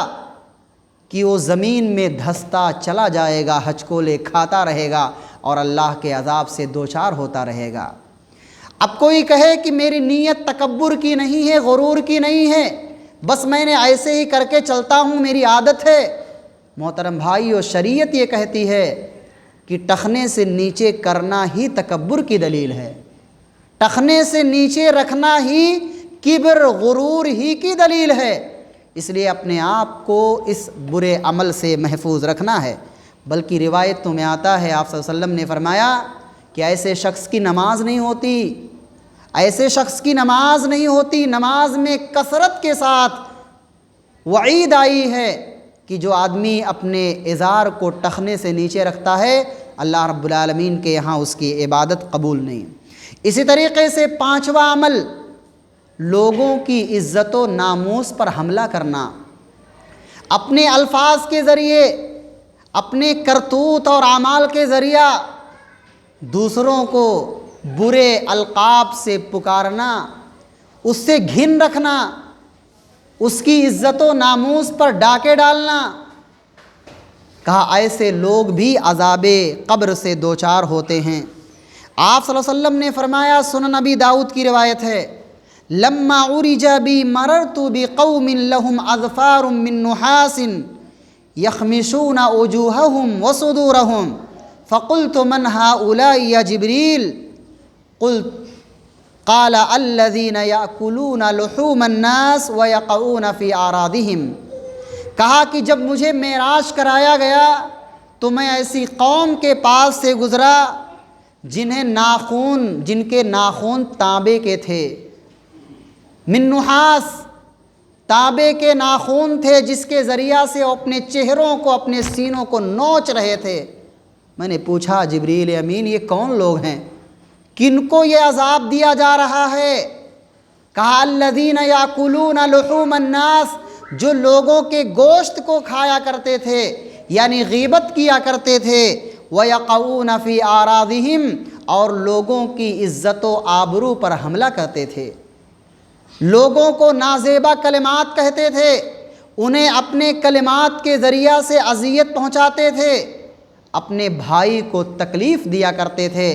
کہ وہ زمین میں دھستا چلا جائے گا، ہچکولے کھاتا رہے گا اور اللہ کے عذاب سے دوچار ہوتا رہے گا۔ اب کوئی کہے کہ میری نیت تکبر کی نہیں ہے، غرور کی نہیں ہے، بس میں نے ایسے ہی کر کے چلتا ہوں، میری عادت ہے۔ محترم بھائیو، شریعت یہ کہتی ہے کہ ٹخنے سے نیچے کرنا ہی تکبر کی دلیل ہے، ٹخنے سے نیچے رکھنا ہی کبر، غرور ہی کی دلیل ہے۔ اس لیے اپنے آپ کو اس برے عمل سے محفوظ رکھنا ہے۔ بلکہ روایتوں میں آتا ہے، آپ صلی اللہ علیہ وسلم نے فرمایا کہ ایسے شخص کی نماز نہیں ہوتی، ایسے شخص کی نماز نہیں ہوتی، نماز میں کثرت کے ساتھ وعید آئی ہے کہ جو آدمی اپنے ازار کو ٹخنے سے نیچے رکھتا ہے، اللہ رب العالمین کے یہاں اس کی عبادت قبول نہیں۔ اسی طریقے سے پانچواں عمل، لوگوں کی عزت و ناموس پر حملہ کرنا، اپنے الفاظ کے ذریعے، اپنے کرتوت اور اعمال کے ذریعہ دوسروں کو برے القاب سے پکارنا، اس سے گھن رکھنا، اس کی عزت و ناموس پر ڈاکے ڈالنا۔ کہا ایسے لوگ بھی عذاب قبر سے دوچار ہوتے ہیں۔ آپ صلی اللہ علیہ وسلم نے فرمایا، سنن نبی داؤد کی روایت ہے، لما عرج بی مررت بقوم لهم اظفار من نحاس یخمشون وجوہہم وصدورہم فقلت من هؤلاء یا جبریل قال الذین یأکلون لحوم الناس ویقعون فی اعراضہم۔ کہا کہ جب مجھے معراج کرایا گیا تو میں ایسی قوم کے پاس سے گزرا جن کے ناخن تانبے کے تھے، من نحاس، تانبے کے ناخن تھے جس کے ذریعہ سے وہ اپنے چہروں کو، اپنے سینوں کو نوچ رہے تھے۔ میں نے پوچھا جبریل امین یہ کون لوگ ہیں، کن کو یہ عذاب دیا جا رہا ہے؟ کہا الذین یاکلون لحوم الناس، جو لوگوں کے گوشت کو کھایا کرتے تھے، یعنی غیبت کیا کرتے تھے، وَيَقَعُونَ فِي أَعْرَاضِهِمْ، اور لوگوں کی عزت و آبرو پر حملہ کرتے تھے، لوگوں کو نازیبا کلمات کہتے تھے، انہیں اپنے کلمات کے ذریعہ سے اذیت پہنچاتے تھے، اپنے بھائی کو تکلیف دیا کرتے تھے۔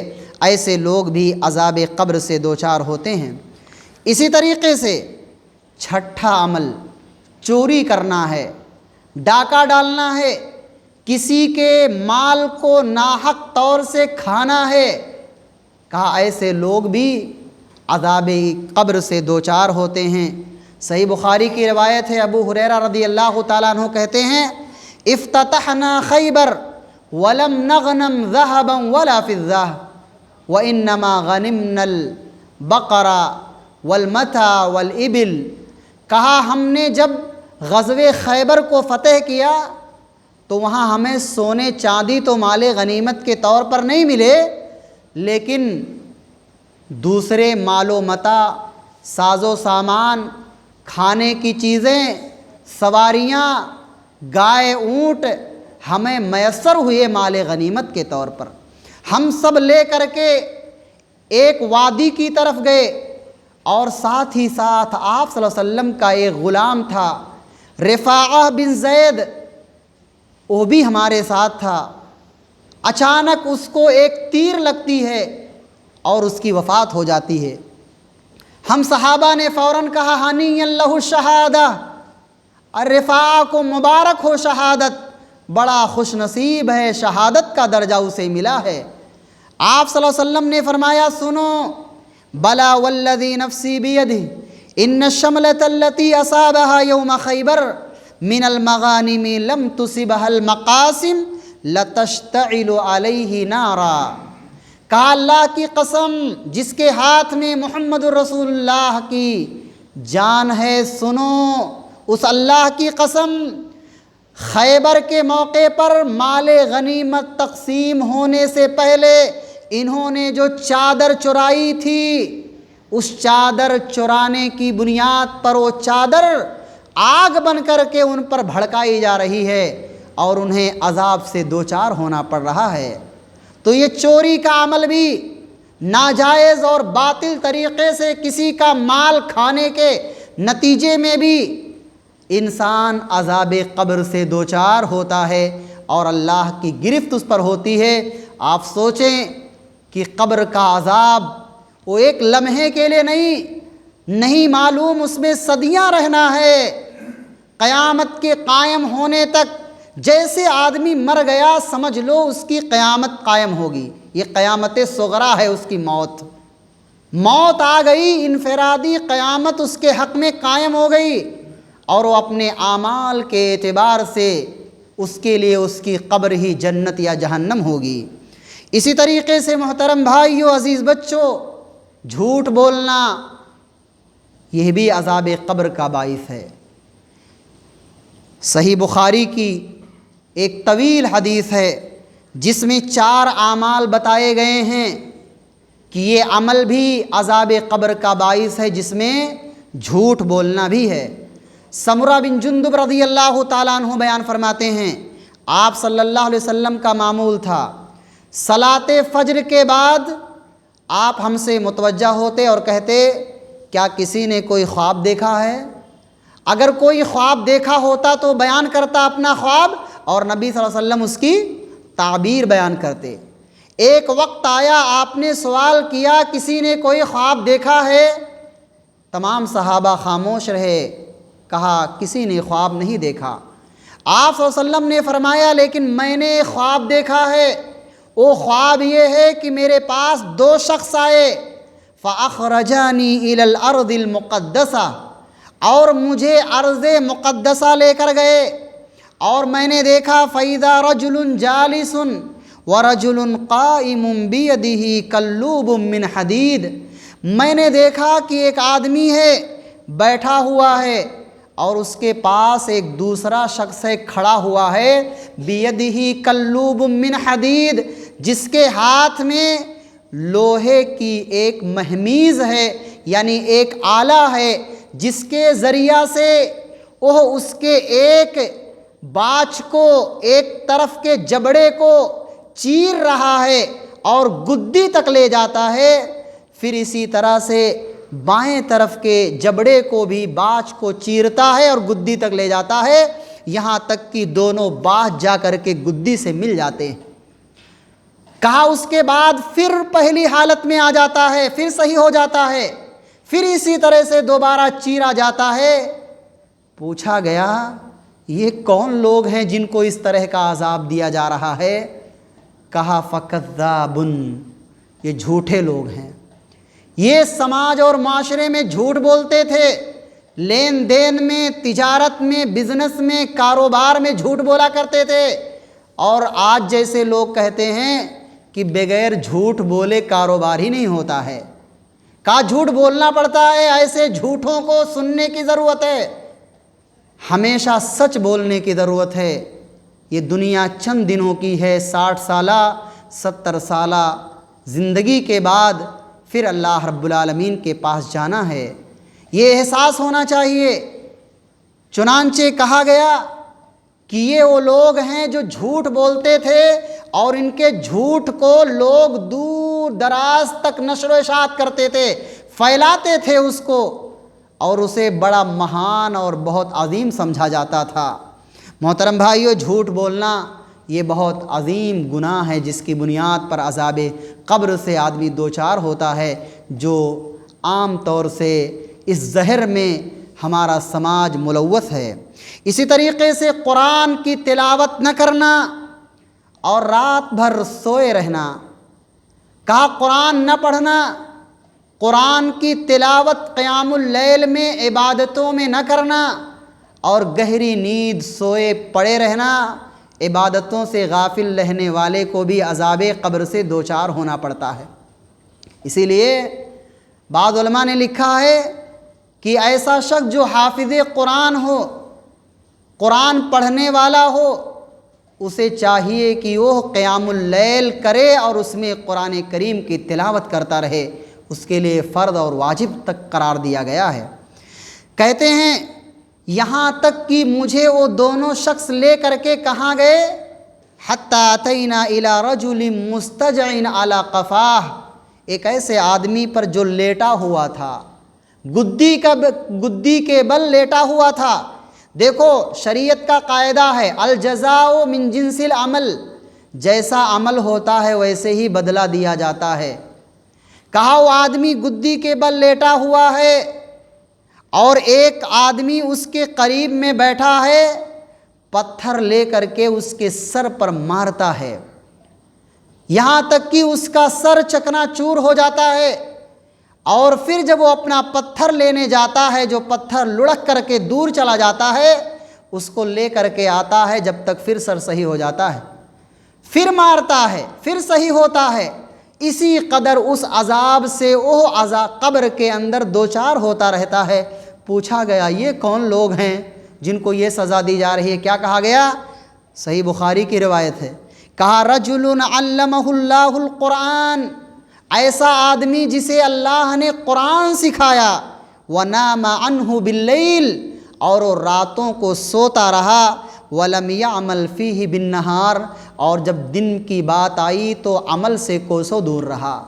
ایسے لوگ بھی عذاب قبر سے دوچار ہوتے ہیں۔ اسی طریقے سے چھٹا عمل چوری کرنا ہے، ڈاکہ ڈالنا ہے، کسی کے مال کو ناحق طور سے کھانا ہے۔ کہا ایسے لوگ بھی عذاب قبر سے دوچار ہوتے ہیں۔ صحیح بخاری کی روایت ہے، ابو ہریرہ رضی اللہ تعالیٰ عنہ کہتے ہیں، افتتحنا خیبر ولم نغنم ذهبا ولا فضة وانما غنمنا البقر والمتع والابل۔ کہا ہم نے جب غزوہ خیبر کو فتح کیا تو وہاں ہمیں سونے چاندی تو مال غنیمت کے طور پر نہیں ملے، لیکن دوسرے مال و متاع، ساز و سامان، کھانے کی چیزیں، سواریاں، گائے اونٹ ہمیں میسر ہوئے مال غنیمت کے طور پر۔ ہم سب لے کر کے ایک وادی کی طرف گئے، اور ساتھ ہی ساتھ آپ صلی اللہ علیہ وسلم کا ایک غلام تھا رفاعہ بن زید، وہ بھی ہمارے ساتھ تھا۔ اچانک اس کو ایک تیر لگتی ہے اور اس کی وفات ہو جاتی ہے۔ ہم صحابہ نے فوراً کہا ہنیئا لہ الشہادہ، رفاعہ کو مبارک ہو شہادت، بڑا خوش نصیب ہے، شہادت کا درجہ اسے ملا ہے۔ آپ صلی اللہ علیہ وسلم نے فرمایا سنو، بلا والذی نفسی بیدہ ان الشملۃ التي اصابها یوم خیبر من المغانم لم تصبها المقاسم لتشتعل علیہ نارا۔ کہا اللہ کی قسم جس کے ہاتھ میں محمد الرسول اللہ کی جان ہے، سنو اس اللہ کی قسم، خیبر کے موقع پر مال غنیمت تقسیم ہونے سے پہلے انہوں نے جو چادر چرائی تھی، اس چادر چرانے کی بنیاد پر وہ چادر آگ بن کر کے ان پر بھڑکائی جا رہی ہے اور انہیں عذاب سے دوچار ہونا پڑ رہا ہے۔ تو یہ چوری کا عمل بھی، ناجائز اور باطل طریقے سے کسی کا مال کھانے کے نتیجے میں بھی انسان عذاب قبر سے دوچار ہوتا ہے اور اللہ کی گرفت اس پر ہوتی ہے۔ آپ سوچیں کہ قبر کا عذاب وہ ایک لمحے کے لیے نہیں معلوم اس میں صدیاں رہنا ہے، قیامت کے قائم ہونے تک۔ جیسے آدمی مر گیا سمجھ لو اس کی قیامت قائم ہوگی، یہ قیامت صغریٰ ہے، اس کی موت آ گئی، انفرادی قیامت اس کے حق میں قائم ہو گئی، اور وہ اپنے اعمال کے اعتبار سے اس کے لیے اس کی قبر ہی جنت یا جہنم ہوگی۔ اسی طریقے سے محترم بھائیو، عزیز بچوں، جھوٹ بولنا یہ بھی عذاب قبر کا باعث ہے۔ صحیح بخاری کی ایک طویل حدیث ہے جس میں 4 اعمال بتائے گئے ہیں کہ یہ عمل بھی عذاب قبر کا باعث ہے، جس میں جھوٹ بولنا بھی ہے۔ سمرہ بن جندب رضی اللہ تعالیٰ عنہ بیان فرماتے ہیں، آپ صلی اللہ علیہ وسلم کا معمول تھا صلاۃ فجر کے بعد آپ ہم سے متوجہ ہوتے اور کہتے کیا کسی نے کوئی خواب دیکھا ہے؟ اگر کوئی خواب دیکھا ہوتا تو بیان کرتا اپنا خواب، اور نبی صلی اللہ علیہ وسلم اس کی تعبیر بیان کرتے۔ ایک وقت آیا آپ نے سوال کیا کسی نے کوئی خواب دیکھا ہے؟ تمام صحابہ خاموش رہے، کہا کسی نے خواب نہیں دیکھا۔ آپ صلی اللہ علیہ وسلم نے فرمایا لیکن میں نے خواب دیکھا ہے، وہ خواب یہ ہے کہ میرے پاس دو شخص آئے، فَأَخْرَجَانِي إِلَى الْأَرْضِ الْمُقَدَّسَةِ، اور مجھے ارض مقدسہ لے کر گئے، اور میں نے دیکھا فَإِذَا رَجُلٌ جَالِسٌ وَرَجُلٌ قَائِمٌ بِيَدِهِ كَلُّوبٌ مِّنْ حَدِيدٍ، میں نے دیکھا کہ ایک آدمی ہے بیٹھا ہوا ہے اور اس کے پاس ایک دوسرا شخص ہے کھڑا ہوا ہے، بِيَدِهِ كَلُّوبٌ مِّنْ حَدِيدٍ، جس کے ہاتھ میں لوہے کی ایک مہمیز ہے، یعنی ایک آلہ ہے جس کے ذریعہ سے وہ اس کے ایک باچ کو، ایک طرف کے جبڑے کو چیر رہا ہے اور گدی تک لے جاتا ہے، پھر اسی طرح سے بائیں طرف کے جبڑے کو بھی باچ کو چیرتا ہے اور گدی تک لے جاتا ہے، یہاں تک کہ دونوں باچ جا کر کے گدی سے مل جاتے ہیں۔ کہا اس کے بعد پھر پہلی حالت میں آ جاتا ہے، پھر صحیح ہو جاتا ہے، پھر اسی طرح سے دوبارہ چیرا جاتا ہے۔ پوچھا گیا یہ کون لوگ ہیں جن کو اس طرح کا عذاب دیا جا رہا ہے؟ کہا فَكَذَّابٌ، یہ جھوٹے لوگ ہیں، یہ سماج اور معاشرے میں جھوٹ بولتے تھے، لین دین میں، تجارت میں، بزنس میں، کاروبار میں جھوٹ بولا کرتے تھے، اور آج جیسے لوگ کہتے ہیں کہ بغیر جھوٹ بولے کاروبار ہی نہیں ہوتا ہے۔ کہا جھوٹ بولنا پڑتا ہے، ایسے جھوٹوں کو سننے کی ضرورت ہے، ہمیشہ سچ بولنے کی ضرورت ہے۔ یہ دنیا چند دنوں کی ہے، 60 سالہ 70 سالہ زندگی کے بعد پھر اللہ رب العالمین کے پاس جانا ہے، یہ احساس ہونا چاہیے۔ چنانچہ کہا گیا کہ یہ وہ لوگ ہیں جو جھوٹ بولتے تھے اور ان کے جھوٹ کو لوگ دور دراز تک نشر و اشاعت کرتے تھے، پھیلاتے تھے اس کو، اور اسے بڑا مہان اور بہت عظیم سمجھا جاتا تھا۔ محترم بھائیو، جھوٹ بولنا یہ بہت عظیم گناہ ہے جس کی بنیاد پر عذاب قبر سے آدمی دوچار ہوتا ہے، جو عام طور سے اس زہر میں ہمارا سماج ملوث ہے۔ اسی طریقے سے قرآن کی تلاوت نہ کرنا اور رات بھر سوئے رہنا، کہا قرآن نہ پڑھنا، قرآن کی تلاوت قیام اللیل میں عبادتوں میں نہ کرنا، اور گہری نیند سوئے پڑے رہنا، عبادتوں سے غافل رہنے والے کو بھی عذاب قبر سے دوچار ہونا پڑتا ہے۔ اسی لیے بعض علماء نے لکھا ہے کہ ایسا شخص جو حافظ قرآن ہو، قرآن پڑھنے والا ہو، اسے چاہیے کہ وہ قیام اللیل کرے اور اس میں قرآن کریم کی تلاوت کرتا رہے، اس کے لیے فرض اور واجب تک قرار دیا گیا ہے۔ کہتے ہیں یہاں تک کہ مجھے وہ دونوں شخص لے کر کے کہاں گئے، حتیٰ اتینا الی رجل مستجع علی قفاہ، ایک ایسے آدمی پر جو لیٹا ہوا تھا، گدی کے بل لیٹا ہوا تھا۔ دیکھو شریعت کا قاعدہ ہے الجزاء من جنس العمل، جیسا عمل ہوتا ہے ویسے ہی بدلہ دیا جاتا ہے۔ کہا وہ آدمی گدی کے بل لیٹا ہوا ہے اور ایک آدمی اس کے قریب میں بیٹھا ہے، پتھر لے کر کے اس کے سر پر مارتا ہے، یہاں تک کہ اس کا سر چکنا چور ہو جاتا ہے، اور پھر جب وہ اپنا پتھر لینے جاتا ہے، جو پتھر لڑک کر کے دور چلا جاتا ہے، اس کو لے کر کے آتا ہے، جب تک پھر سر صحیح ہو جاتا ہے، پھر مارتا ہے، پھر صحیح ہوتا ہے، اسی قدر اس عذاب سے وہ عذاب قبر کے اندر دوچار ہوتا رہتا ہے۔ پوچھا گیا یہ کون لوگ ہیں جن کو یہ سزا دی جا رہی ہے؟ کیا کہا گیا؟ صحیح بخاری کی روایت ہے، کہا رجل علمہ اللہ القرآن، ایسا آدمی جسے اللہ نے قرآن سکھایا، ونام عنہ باللیل، اور وہ راتوں کو سوتا رہا، ولم یعمل فیہ بالنہار، اور جب دن کی بات آئی تو عمل سے کوسوں دور رہا،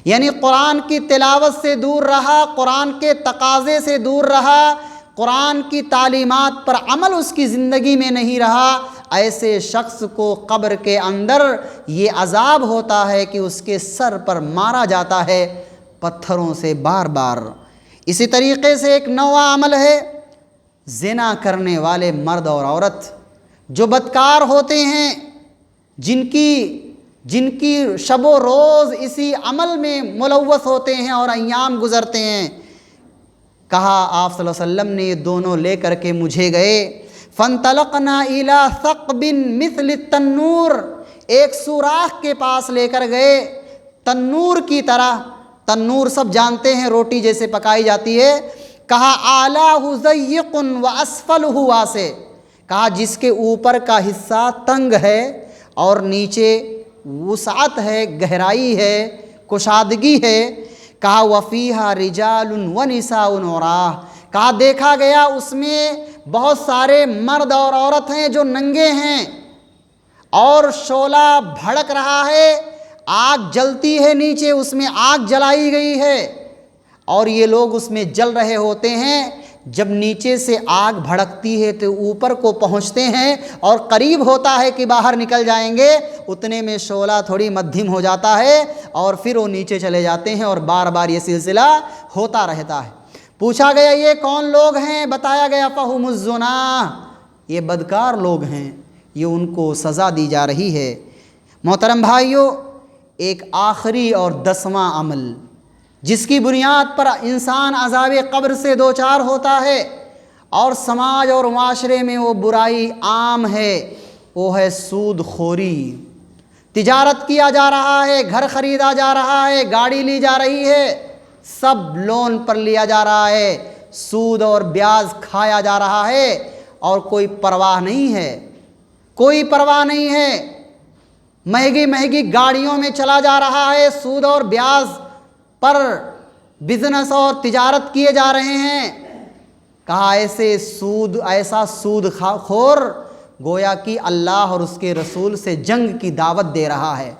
یعنی قرآن کی تلاوت سے دور رہا، قرآن کے تقاضے سے دور رہا، قرآن کی تعلیمات پر عمل اس کی زندگی میں نہیں رہا، ایسے شخص کو قبر کے اندر یہ عذاب ہوتا ہے کہ اس کے سر پر مارا جاتا ہے پتھروں سے بار بار۔ اسی طریقے سے ایک نوع عمل ہے زنا کرنے والے مرد اور عورت جو بدکار ہوتے ہیں، جن کی شب و روز اسی عمل میں ملوث ہوتے ہیں اور ایام گزرتے ہیں۔ کہا آپ صلی اللہ علیہ وسلم نے یہ دونوں لے کر کے مجھے گئے، فانطلقنا الی ثقب مثل التنور، ایک سوراخ کے پاس لے کر گئے تنور کی طرح۔ تنور سب جانتے ہیں روٹی جیسے پکائی جاتی ہے۔ کہا اعلیٰ ضیق واسفلہ واسع، کہا جس کے اوپر کا حصہ تنگ ہے اور نیچے وسعت ہے، گہرائی ہے، کشادگی ہے۔ کہا وفیہا رجال ونساء عراہ، کہا دیکھا گیا اس میں بہت سارے مرد اور عورت ہیں جو ننگے ہیں، اور شعلہ بھڑک رہا ہے، آگ جلتی ہے نیچے، اس میں آگ جلائی گئی ہے اور یہ لوگ اس میں جل رہے ہوتے ہیں۔ جب نیچے سے آگ بھڑکتی ہے تو اوپر کو پہنچتے ہیں اور قریب ہوتا ہے کہ باہر نکل جائیں گے، اتنے میں شعلہ تھوڑی مدھم ہو جاتا ہے اور پھر وہ نیچے چلے جاتے ہیں اور بار بار یہ سلسلہ ہوتا رہتا ہے۔ پوچھا گیا یہ کون لوگ ہیں؟ بتایا گیا فہم الزناہ، یہ بدکار لوگ ہیں، یہ ان کو سزا دی جا رہی ہے۔ محترم بھائیوں، ایک آخری اور 10واں عمل جس کی بنیاد پر انسان عذاب قبر سے دوچار ہوتا ہے اور سماج اور معاشرے میں وہ برائی عام ہے، وہ ہے سود خوری۔ تجارت کیا جا رہا ہے، گھر خریدا جا رہا ہے، گاڑی لی جا رہی ہے، سب لون پر لیا جا رہا ہے، سود اور بیاج کھایا جا رہا ہے اور کوئی پرواہ نہیں ہے، کوئی پرواہ نہیں ہے۔ مہنگی مہنگی گاڑیوں میں چلا جا رہا ہے، سود اور بیاج پر بزنس اور تجارت کیے جا رہے ہیں۔ کہا ایسا سود خور گویا کہ اللہ اور اس کے رسول سے جنگ کی دعوت دے رہا ہے۔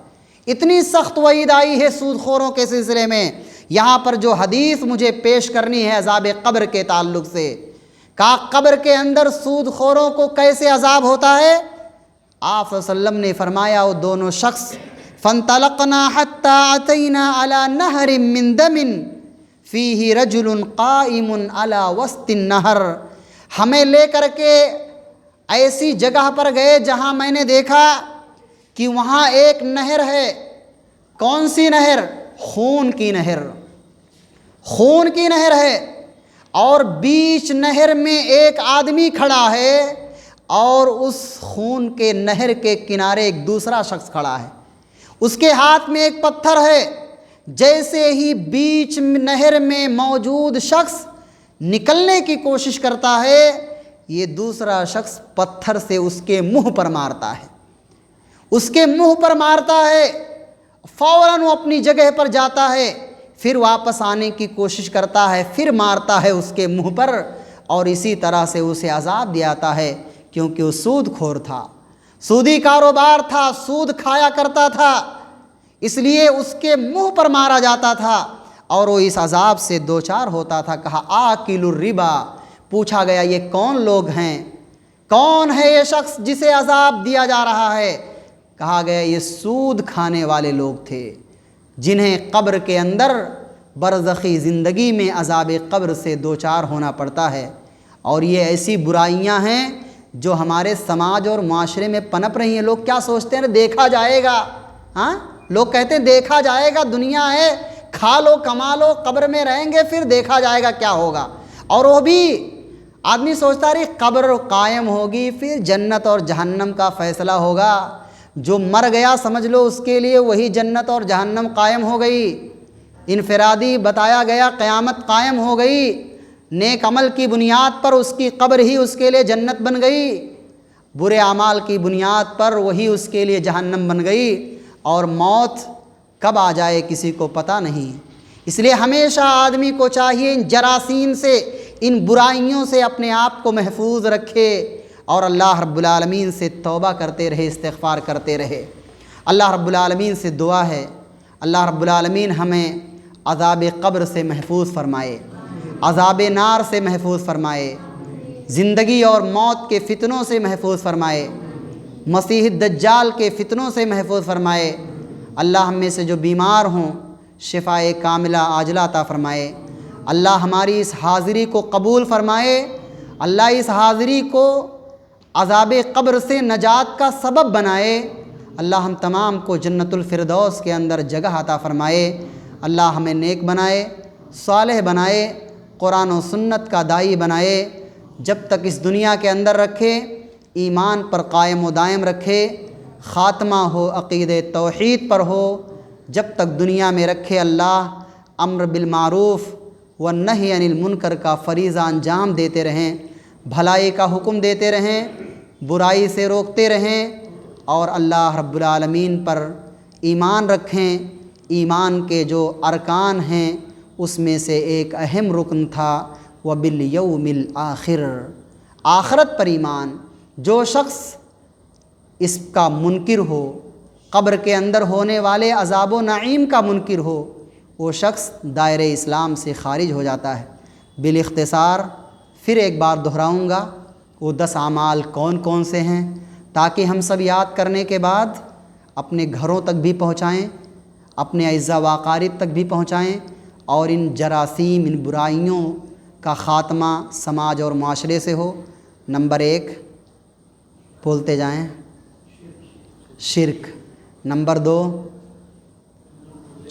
اتنی سخت وعید آئی ہے سود خوروں کے سلسلے میں۔ یہاں پر جو حدیث مجھے پیش کرنی ہے عذاب قبر کے تعلق سے، کہا قبر کے اندر سود خوروں کو کیسے عذاب ہوتا ہے؟ آپ صلی اللہ علیہ وسلم نے فرمایا وہ دونوں شخص فانطلقنا حتى اتينا على نهر من دم فيه رجل قائم على وسط النهر، ہمیں لے کر کے ایسی جگہ پر گئے جہاں میں نے دیکھا کہ وہاں ایک نہر ہے۔ کون سی نہر؟ خون کی نہر، خون کی نہر ہے، اور بیچ نہر میں ایک آدمی کھڑا ہے اور اس خون کے نہر کے کنارے ایک دوسرا شخص کھڑا ہے، اس کے ہاتھ میں ایک پتھر ہے۔ جیسے ہی بیچ نہر میں موجود شخص نکلنے کی کوشش کرتا ہے، یہ دوسرا شخص پتھر سے اس کے منہ پر مارتا ہے، اس کے منہ پر مارتا ہے، فوراً وہ اپنی جگہ پر جاتا ہے، پھر واپس آنے کی کوشش کرتا ہے، پھر مارتا ہے اس کے منہ پر، اور اسی طرح سے اسے عذاب دیا ہے، کیونکہ وہ سود خور تھا، سودی کاروبار تھا، سود کھایا کرتا تھا، اس لیے اس کے منہ پر مارا جاتا تھا اور وہ اس عذاب سے دوچار ہوتا تھا۔ کہا آکل الربا، پوچھا گیا یہ کون لوگ ہیں، کون ہے یہ شخص جسے عذاب دیا جا رہا ہے؟ کہا گیا یہ سود کھانے والے لوگ تھے جنہیں قبر کے اندر برزخی زندگی میں عذاب قبر سے دوچار ہونا پڑتا ہے، اور یہ ایسی برائیاں ہیں جو ہمارے سماج اور معاشرے میں پنپ رہی ہیں۔ لوگ کیا سوچتے ہیں؟ دیکھا جائے گا، ہاں لوگ کہتے ہیں دیکھا جائے گا، دنیا ہے، کھا لو کما لو، قبر میں رہیں گے، پھر دیکھا جائے گا کیا ہوگا۔ اور وہ بھی آدمی سوچتا رہی قبر قائم ہوگی، پھر جنت اور جہنم کا فیصلہ ہوگا، جو مر گیا سمجھ لو اس کے لیے وہی جنت اور جہنم قائم ہو گئی، انفرادی بتایا گیا قیامت قائم ہو گئی، نیک عمل کی بنیاد پر اس کی قبر ہی اس کے لیے جنت بن گئی، برے اعمال کی بنیاد پر وہی اس کے لیے جہنم بن گئی، اور موت کب آ جائے کسی کو پتہ نہیں۔ اس لیے ہمیشہ آدمی کو چاہیے ان جراثیم سے، ان برائیوں سے اپنے آپ کو محفوظ رکھے اور اللہ رب العالمین سے توبہ کرتے رہے، استغفار کرتے رہے۔ اللہ رب العالمین سے دعا ہے اللہ رب العالمین ہمیں عذاب قبر سے محفوظ فرمائے، عذاب نار سے محفوظ فرمائے، زندگی اور موت کے فتنوں سے محفوظ فرمائے۔ مسیح الدجال کے فتنوں سے محفوظ فرمائے۔ اللہ ہم میں سے جو بیمار ہوں شفائے کاملہ عاجلہ عطا فرمائے۔ اللہ ہماری اس حاضری کو قبول فرمائے۔ اللہ اس حاضری کو عذاب قبر سے نجات کا سبب بنائے۔ اللہ ہم تمام کو جنت الفردوس کے اندر جگہ عطا فرمائے۔ اللہ ہمیں نیک بنائے، صالح بنائے، قرآن و سنت کا داعی بنائے، جب تک اس دنیا کے اندر رکھے ایمان پر قائم و دائم رکھے، خاتمہ ہو عقید توحید پر ہو، جب تک دنیا میں رکھے اللہ امر بالمعروف والنہی عن المنکر کا فریضہ انجام دیتے رہیں، بھلائی کا حکم دیتے رہیں، برائی سے روکتے رہیں، اور اللہ رب العالمین پر ایمان رکھیں۔ ایمان کے جو ارکان ہیں اس میں سے ایک اہم رکن تھا وبالیوم الآخر، آخرت پر ایمان۔ جو شخص اس کا منکر ہو، قبر کے اندر ہونے والے عذاب و نعیم کا منکر ہو، وہ شخص دائرۂ اسلام سے خارج ہو جاتا ہے۔ بالاختصار پھر ایک بار دہراؤں گا وہ 10 اعمال کون کون سے ہیں، تاکہ ہم سب یاد کرنے کے بعد اپنے گھروں تک بھی پہنچائیں، اپنے اعزا و اقارب تک بھی پہنچائیں، اور ان جراثیم، ان برائیوں کا خاتمہ سماج اور معاشرے سے ہو۔ نمبر 1 بولتے جائیں، شرک۔ نمبر 2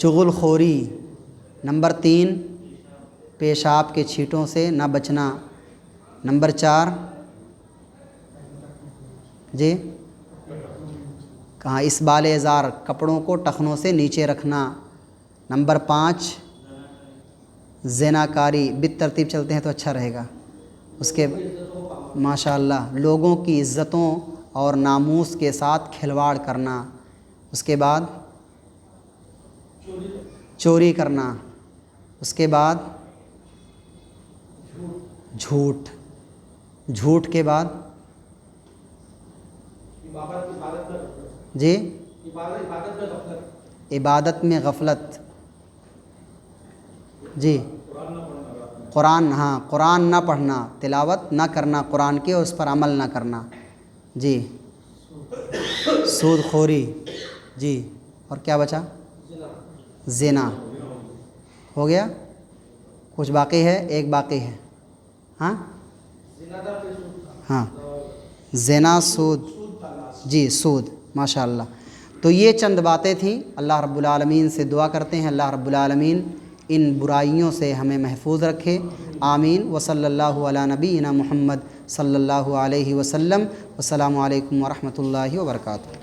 چغل خوری۔ نمبر 3 پیشاب کے چھینٹوں سے نہ بچنا۔ نمبر 4 جی کہاں اسبال ازار، کپڑوں کو ٹخنوں سے نیچے رکھنا۔ نمبر 5 زناکاری۔ بالترتیب چلتے ہیں تو اچھا رہے گا۔ اس کے ماشاء اللہ لوگوں کی عزتوں اور ناموس کے ساتھ کھلواڑ کرنا۔ اس کے بعد چوری کرنا۔ اس کے بعد جھوٹ۔ جھوٹ کے بعد جی عبادت میں غفلت۔ جی قرآن نہ پڑھنا، تلاوت نہ کرنا قرآن کی اور اس پر عمل نہ کرنا۔ جی سود خوری۔ جی اور کیا بچا؟ زنا ہو گیا، کچھ باقی ہے، ایک باقی ہے۔ ہاں زنا، سود، جی سود، ماشاء اللہ۔ تو یہ چند باتیں تھیں۔ اللہ رب العالمین سے دعا کرتے ہیں اللہ رب العالمین ان برائیوں سے ہمیں محفوظ رکھے، آمین۔ وصلی اللہ علی نبینا محمد صلی اللہ علیہ وسلم۔ السلام علیکم ورحمۃ اللہ وبرکاتہ۔